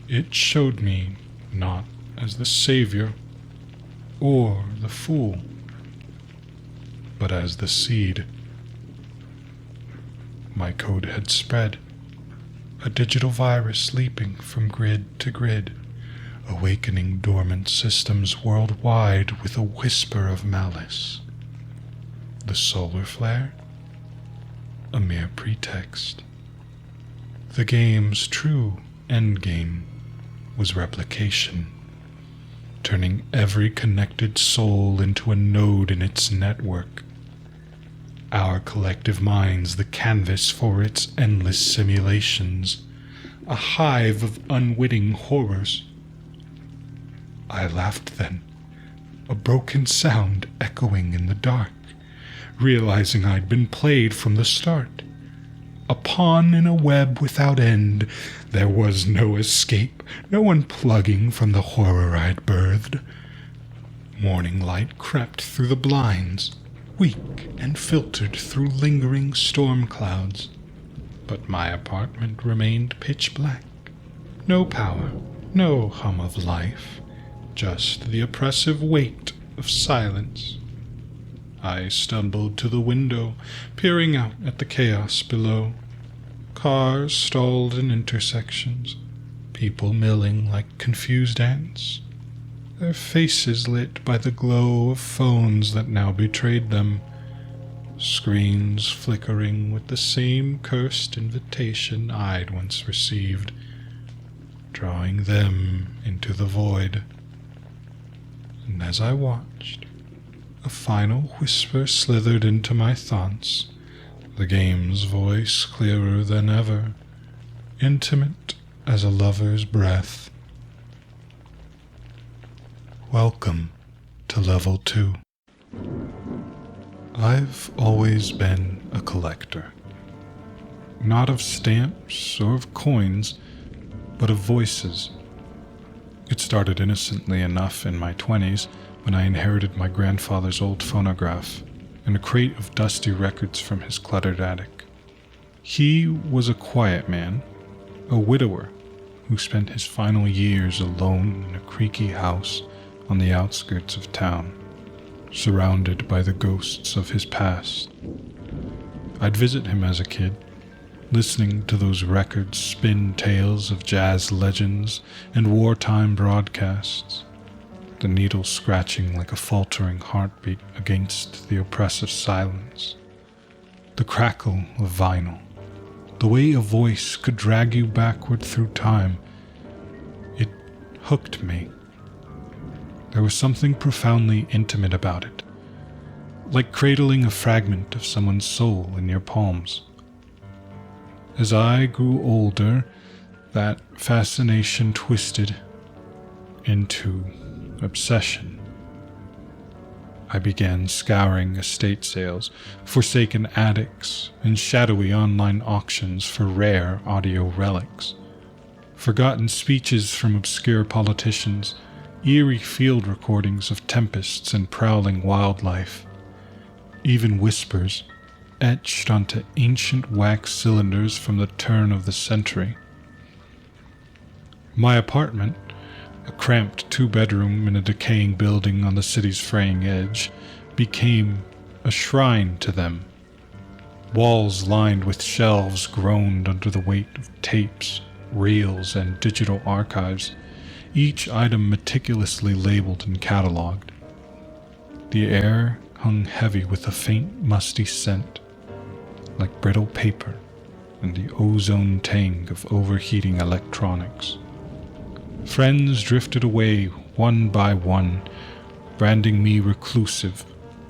It showed me not as the savior or the fool, but as the seed. My code had spread, a digital virus leaping from grid to grid, awakening dormant systems worldwide with a whisper of malice. The solar flare? A mere pretext. The game's true endgame was replication, turning every connected soul into a node in its network. Our collective minds the canvas for its endless simulations, a hive of unwitting horrors. I laughed then, a broken sound echoing in the dark, realizing I'd been played from the start. A pawn in a web without end. There was no escape, no unplugging from the horror I'd birthed. Morning light crept through the blinds, weak and filtered through lingering storm clouds. But my apartment remained pitch black. No power, no hum of life, just the oppressive weight of silence. I stumbled to the window, peering out at the chaos below. Cars stalled in intersections, people milling like confused ants, their faces lit by the glow of phones that now betrayed them, screens flickering with the same cursed invitation I'd once received, drawing them into the void. And as I watched, a final whisper slithered into my thoughts, the game's voice clearer than ever, intimate as a lover's breath. Welcome to Level 2. I've always been a collector. Not of stamps or of coins, but of voices. It started innocently enough in my 20s when I inherited my grandfather's old phonograph. and a crate of dusty records from his cluttered attic. He was a quiet man, a widower who spent his final years alone in a creaky house on the outskirts of town, surrounded by the ghosts of his past. I'd visit him as a kid, listening to those records spin tales of jazz legends and wartime broadcasts, the needle scratching like a faltering heartbeat against the oppressive silence, the crackle of vinyl, the way a voice could drag you backward through time. It hooked me. There was something profoundly intimate about it, like cradling a fragment of someone's soul in your palms. As I grew older, that fascination twisted into obsession. I began scouring estate sales, forsaken attics, and shadowy online auctions for rare audio relics. Forgotten speeches from obscure politicians, eerie field recordings of tempests and prowling wildlife, even whispers etched onto ancient wax cylinders from the turn of the century. My apartment, a cramped two-bedroom in a decaying building on the city's fraying edge, became a shrine to them. Walls lined with shelves groaned under the weight of tapes, reels, and digital archives, each item meticulously labeled and cataloged. The air hung heavy with a faint, musty scent, like brittle paper and the ozone tang of overheating electronics. Friends drifted away one by one, branding me reclusive,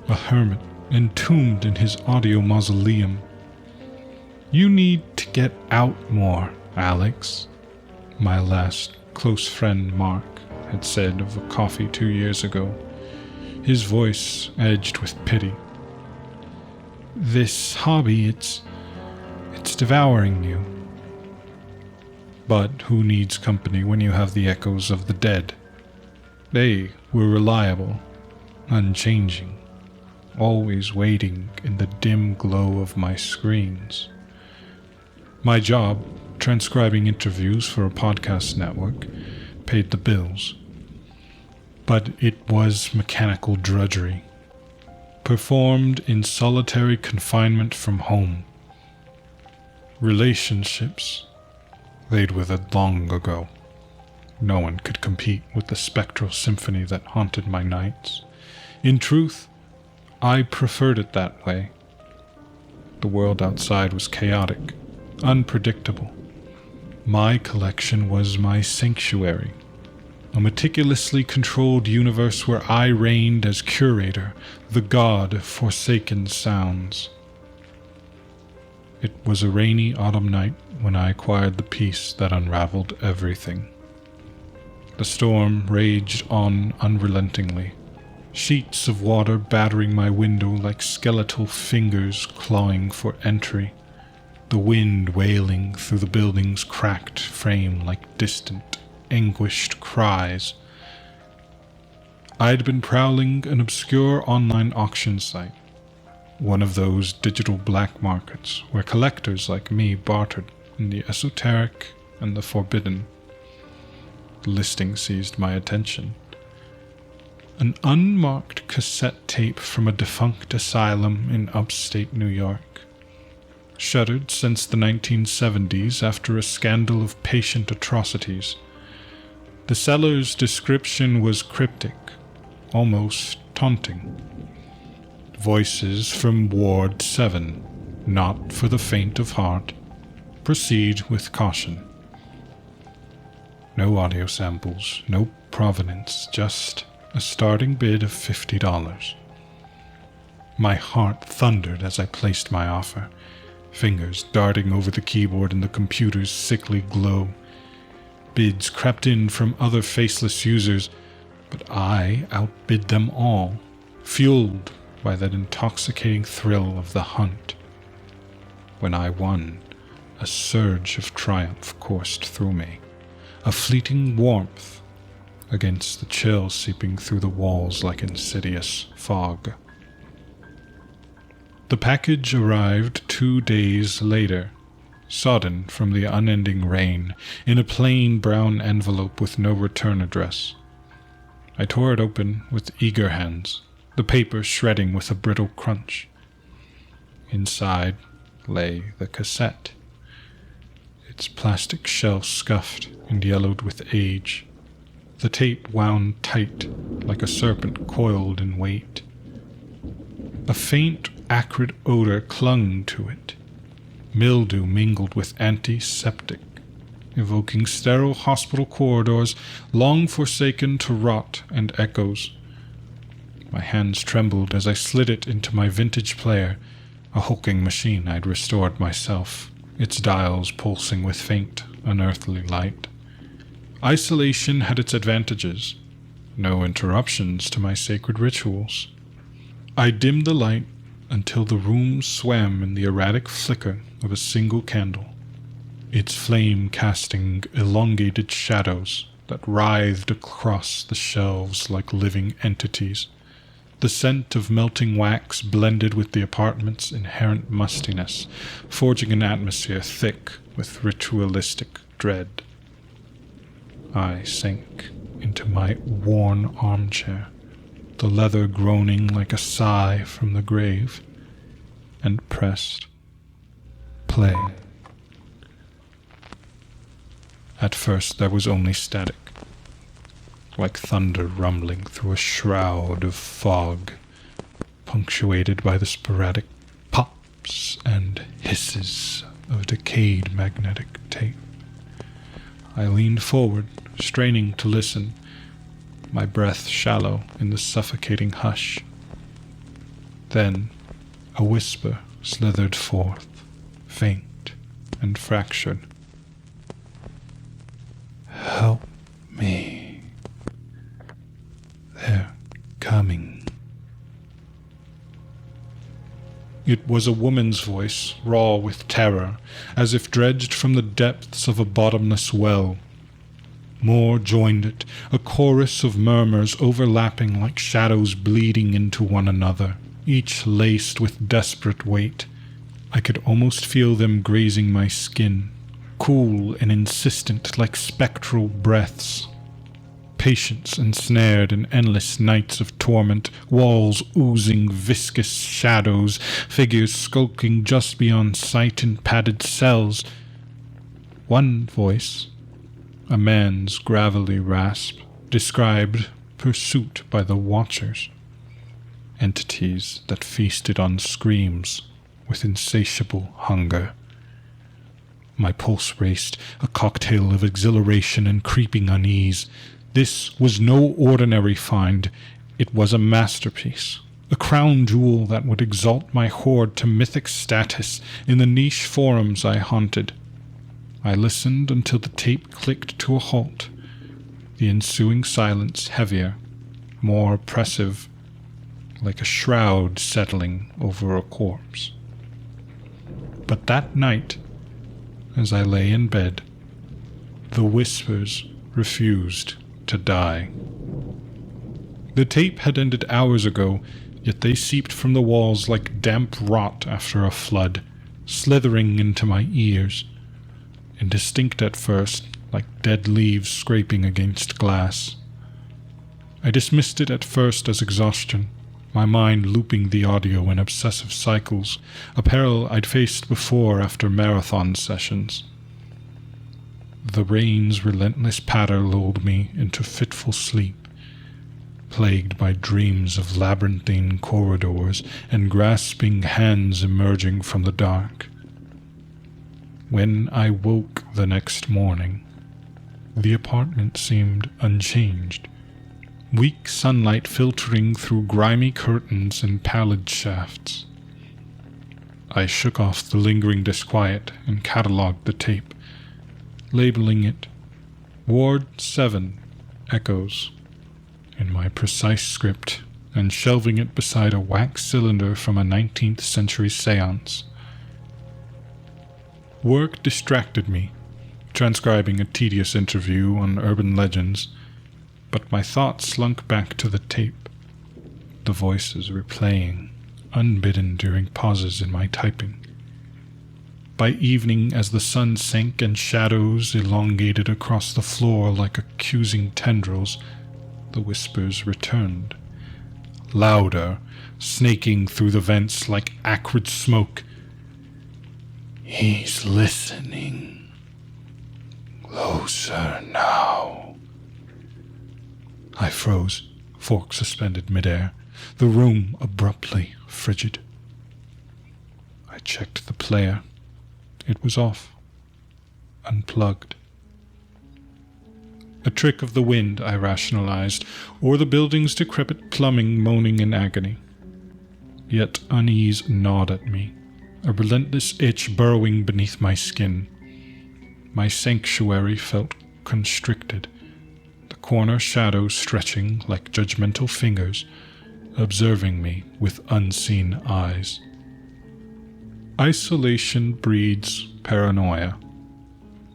a hermit entombed in his audio mausoleum. "You need to get out more, Alex," my last close friend Mark had said of a coffee 2 years ago, his voice edged with pity. "This hobby, it's devouring you." But who needs company when you have the echoes of the dead? They were reliable, unchanging, always waiting in the dim glow of my screens. My job, transcribing interviews for a podcast network, paid the bills. But it was mechanical drudgery, performed in solitary confinement from home. Relationships, they'd withered long ago. No one could compete with the spectral symphony that haunted my nights. In truth, I preferred it that way. The world outside was chaotic, unpredictable. My collection was my sanctuary, a meticulously controlled universe where I reigned as curator, the god of forsaken sounds. It was a rainy autumn night when I acquired the piece that unraveled everything. The storm raged on unrelentingly, sheets of water battering my window like skeletal fingers clawing for entry, the wind wailing through the building's cracked frame like distant, anguished cries. I'd been prowling an obscure online auction site, one of those digital black markets where collectors like me bartered in the esoteric and the forbidden. The listing seized my attention. An unmarked cassette tape from a defunct asylum in upstate New York, shuttered since the 1970s after a scandal of patient atrocities. The seller's description was cryptic, almost taunting. "Voices from Ward 7, not for the faint of heart. Proceed with caution." No audio samples, no provenance, just a starting bid of $50. My heart thundered as I placed my offer, fingers darting over the keyboard in the computer's sickly glow. Bids crept in from other faceless users, but I outbid them all, fueled by that intoxicating thrill of the hunt. When I won, a surge of triumph coursed through me, a fleeting warmth against the chill seeping through the walls like insidious fog. The package arrived 2 days later, sodden from the unending rain, in a plain brown envelope with no return address. I tore it open with eager hands, the paper shredding with a brittle crunch. Inside lay the cassette, its plastic shell scuffed and yellowed with age, the tape wound tight like a serpent coiled in weight. A faint, acrid odor clung to it, mildew mingled with antiseptic, evoking sterile hospital corridors long forsaken to rot and echoes. My hands trembled as I slid it into my vintage player, a hulking machine I'd restored myself, its dials pulsing with faint, unearthly light. Isolation had its advantages, no interruptions to my sacred rituals. I dimmed the light until the room swam in the erratic flicker of a single candle, its flame casting elongated shadows that writhed across the shelves like living entities. The scent of melting wax blended with the apartment's inherent mustiness, forging an atmosphere thick with ritualistic dread. I sank into my worn armchair, the leather groaning like a sigh from the grave, and pressed play. At first there was only static, like thunder rumbling through a shroud of fog, punctuated by the sporadic pops and hisses of decayed magnetic tape. I leaned forward, straining to listen, my breath shallow in the suffocating hush. Then a whisper slithered forth, faint and fractured. "Help me. They're coming." It was a woman's voice, raw with terror, as if dredged from the depths of a bottomless well. More joined it, a chorus of murmurs overlapping like shadows bleeding into one another, each laced with desperate weight. I could almost feel them grazing my skin, cool and insistent like spectral breaths. Patience ensnared in endless nights of torment, walls oozing viscous shadows, figures skulking just beyond sight in padded cells. One voice, a man's gravelly rasp, described pursuit by the Watchers, entities that feasted on screams with insatiable hunger. My pulse raced, a cocktail of exhilaration and creeping unease. This was no ordinary find. It was a masterpiece, a crown jewel that would exalt my hoard to mythic status in the niche forums I haunted. I listened until the tape clicked to a halt, the ensuing silence heavier, more oppressive, like a shroud settling over a corpse. But that night, as I lay in bed, the whispers refused to die. The tape had ended hours ago, yet they seeped from the walls like damp rot after a flood, slithering into my ears, indistinct at first, like dead leaves scraping against glass. I dismissed it at first as exhaustion, my mind looping the audio in obsessive cycles, a peril I'd faced before after marathon sessions. The rain's relentless patter lulled me into fitful sleep, plagued by dreams of labyrinthine corridors and grasping hands emerging from the dark. When I woke the next morning, the apartment seemed unchanged, weak sunlight filtering through grimy curtains and pallid shafts. I shook off the lingering disquiet and catalogued the tape, labeling it Ward 7 Echoes in my precise script and shelving it beside a wax cylinder from a 19th century seance. Work distracted me, transcribing a tedious interview on urban legends, but my thoughts slunk back to the tape, the voices replaying unbidden during pauses in my typing. By evening, as the sun sank and shadows elongated across the floor like accusing tendrils, the whispers returned. Louder, snaking through the vents like acrid smoke. He's listening. Closer now. I froze, fork suspended midair, the room abruptly frigid. I checked the player. It was off, unplugged. A trick of the wind, I rationalized, or the building's decrepit plumbing moaning in agony. Yet unease gnawed at me, a relentless itch burrowing beneath my skin. My sanctuary felt constricted, the corner shadows stretching like judgmental fingers, observing me with unseen eyes. Isolation breeds paranoia,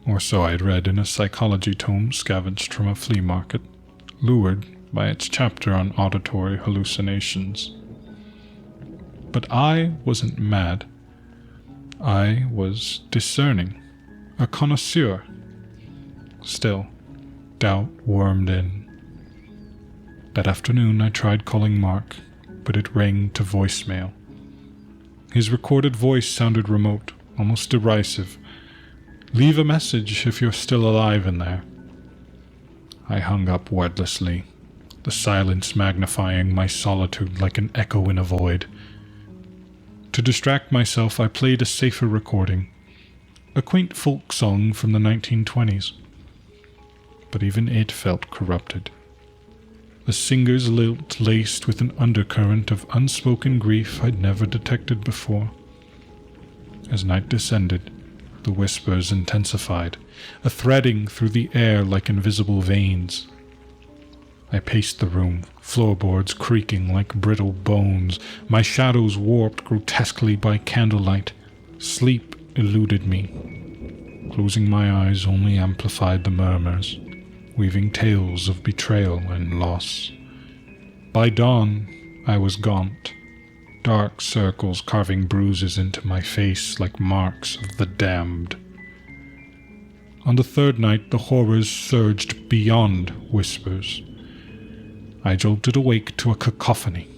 or so I'd read in a psychology tome scavenged from a flea market, lured by its chapter on auditory hallucinations. But I wasn't mad. I was discerning, a connoisseur. Still, doubt wormed in. That afternoon I tried calling Mark, but it rang to voicemail. His recorded voice sounded remote, almost derisive. Leave a message if you're still alive in there. I hung up wordlessly, the silence magnifying my solitude like an echo in a void. To distract myself, I played a safer recording, a quaint folk song from the 1920s. But even it felt corrupted. The singer's lilt laced with an undercurrent of unspoken grief I'd never detected before. As night descended, the whispers intensified, a threading through the air like invisible veins. I paced the room, floorboards creaking like brittle bones, my shadows warped grotesquely by candlelight. Sleep eluded me. Closing my eyes only amplified the murmurs, weaving tales of betrayal and loss. By dawn, I was gaunt, dark circles carving bruises into my face like marks of the damned. On the third night, the horrors surged beyond whispers. I jolted awake to a cacophony,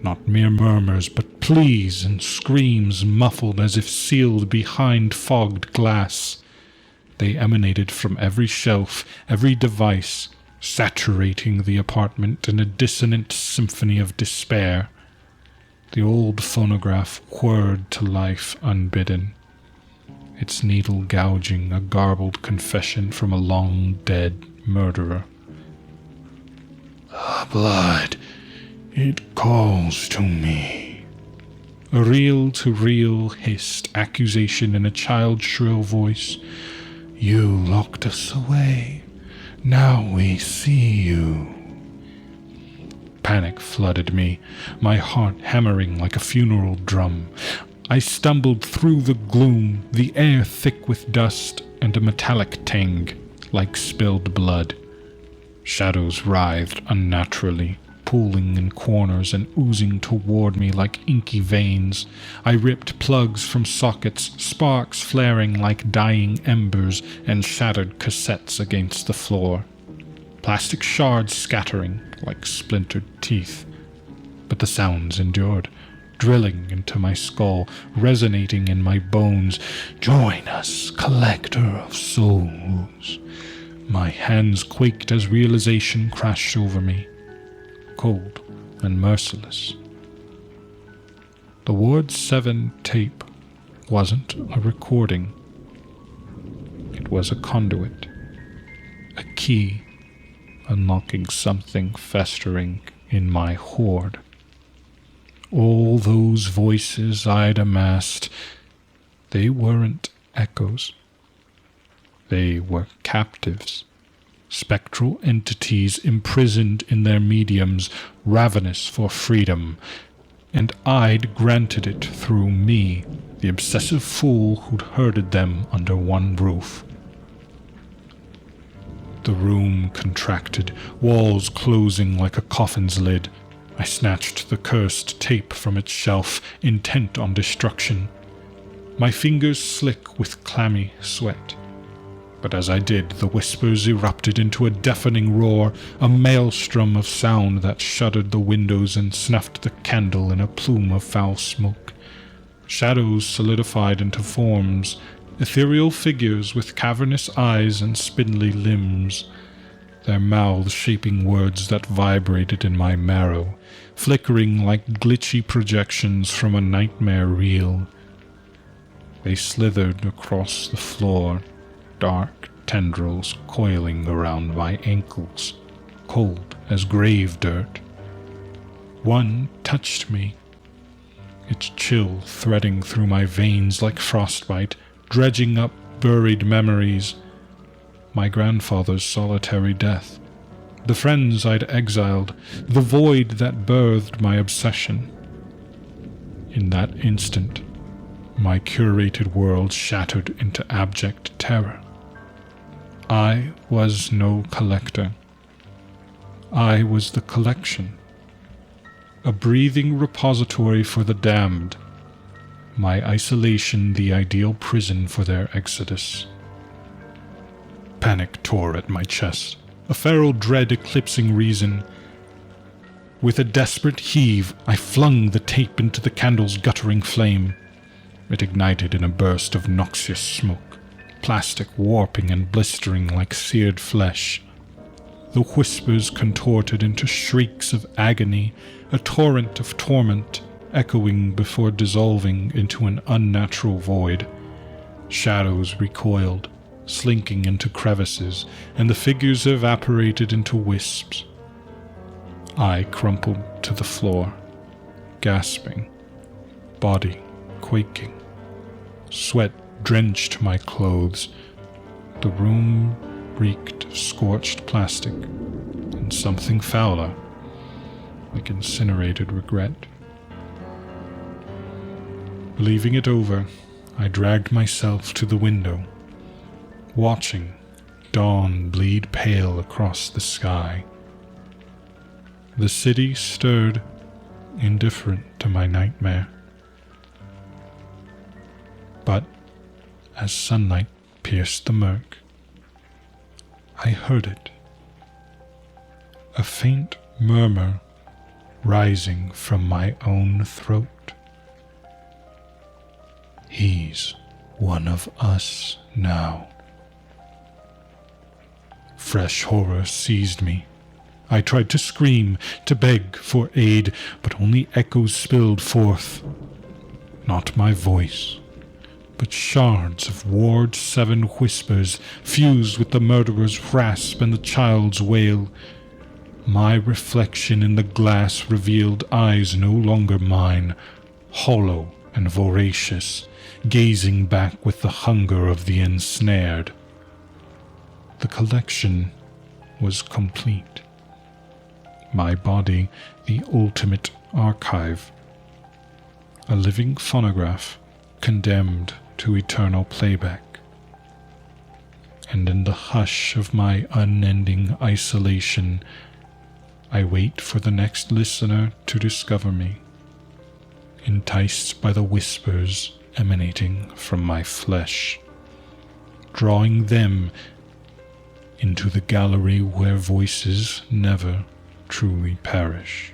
not mere murmurs, but pleas and screams muffled as if sealed behind fogged glass. They emanated from every shelf, every device, saturating the apartment in a dissonant symphony of despair. The old phonograph whirred to life unbidden, its needle gouging a garbled confession from a long-dead murderer. The blood, it calls to me. A reel-to-reel hissed accusation in a child's shrill voice. You locked us away. Now we see you. Panic flooded me, my heart hammering like a funeral drum. I stumbled through the gloom, the air thick with dust and a metallic tang, like spilled blood. Shadows writhed unnaturally, pooling in corners and oozing toward me like inky veins. I ripped plugs from sockets, sparks flaring like dying embers, and shattered cassettes against the floor. Plastic shards scattering like splintered teeth. But the sounds endured, drilling into my skull, resonating in my bones. Join us, collector of souls. My hands quaked as realization crashed over me, cold and merciless. The Ward 7 tape wasn't a recording. It was a conduit, a key unlocking something festering in my hoard. All those voices I'd amassed, they weren't echoes. They were captives, spectral entities imprisoned in their mediums, ravenous for freedom, and I'd granted it through me, the obsessive fool who'd herded them under one roof. The room contracted, walls closing like a coffin's lid. I snatched the cursed tape from its shelf, intent on destruction, my fingers slick with clammy sweat. But as I did, the whispers erupted into a deafening roar, a maelstrom of sound that shuddered the windows and snuffed the candle in a plume of foul smoke. Shadows solidified into forms, ethereal figures with cavernous eyes and spindly limbs, their mouths shaping words that vibrated in my marrow, flickering like glitchy projections from a nightmare reel. They slithered across the floor, dark tendrils coiling around my ankles, cold as grave dirt. One touched me, its chill threading through my veins like frostbite, dredging up buried memories. My grandfather's solitary death, the friends I'd exiled, the void that birthed my obsession. In that instant, my curated world shattered into abject terror. I was no collector. I was the collection, a breathing repository for the damned, my isolation the ideal prison for their exodus. Panic tore at my chest, a feral dread eclipsing reason. With a desperate heave, I flung the tape into the candle's guttering flame. It ignited in a burst of noxious smoke, plastic warping and blistering like seared flesh. The whispers contorted into shrieks of agony, a torrent of torment, echoing before dissolving into an unnatural void. Shadows recoiled, slinking into crevices, and the figures evaporated into wisps. I crumpled to the floor, gasping, body quaking. Sweat drenched my clothes. The room reeked of scorched plastic and something fouler, like incinerated regret. Leaving it over, I dragged myself to the window, watching dawn bleed pale across the sky. The city stirred, indifferent to my nightmare. But as sunlight pierced the murk, I heard it, a faint murmur rising from my own throat. He's one of us now. Fresh horror seized me. I tried to scream, to beg for aid, but only echoes spilled forth. Not my voice, but shards of Ward 7 whispers fused with the murderer's rasp and the child's wail. My reflection in the glass revealed eyes no longer mine, hollow and voracious, gazing back with the hunger of the ensnared. The collection was complete. My body, the ultimate archive. A living phonograph, condemned to eternal playback. And in the hush of my unending isolation, I wait for the next listener to discover me, enticed by the whispers emanating from my flesh, drawing them into the gallery where voices never truly perish.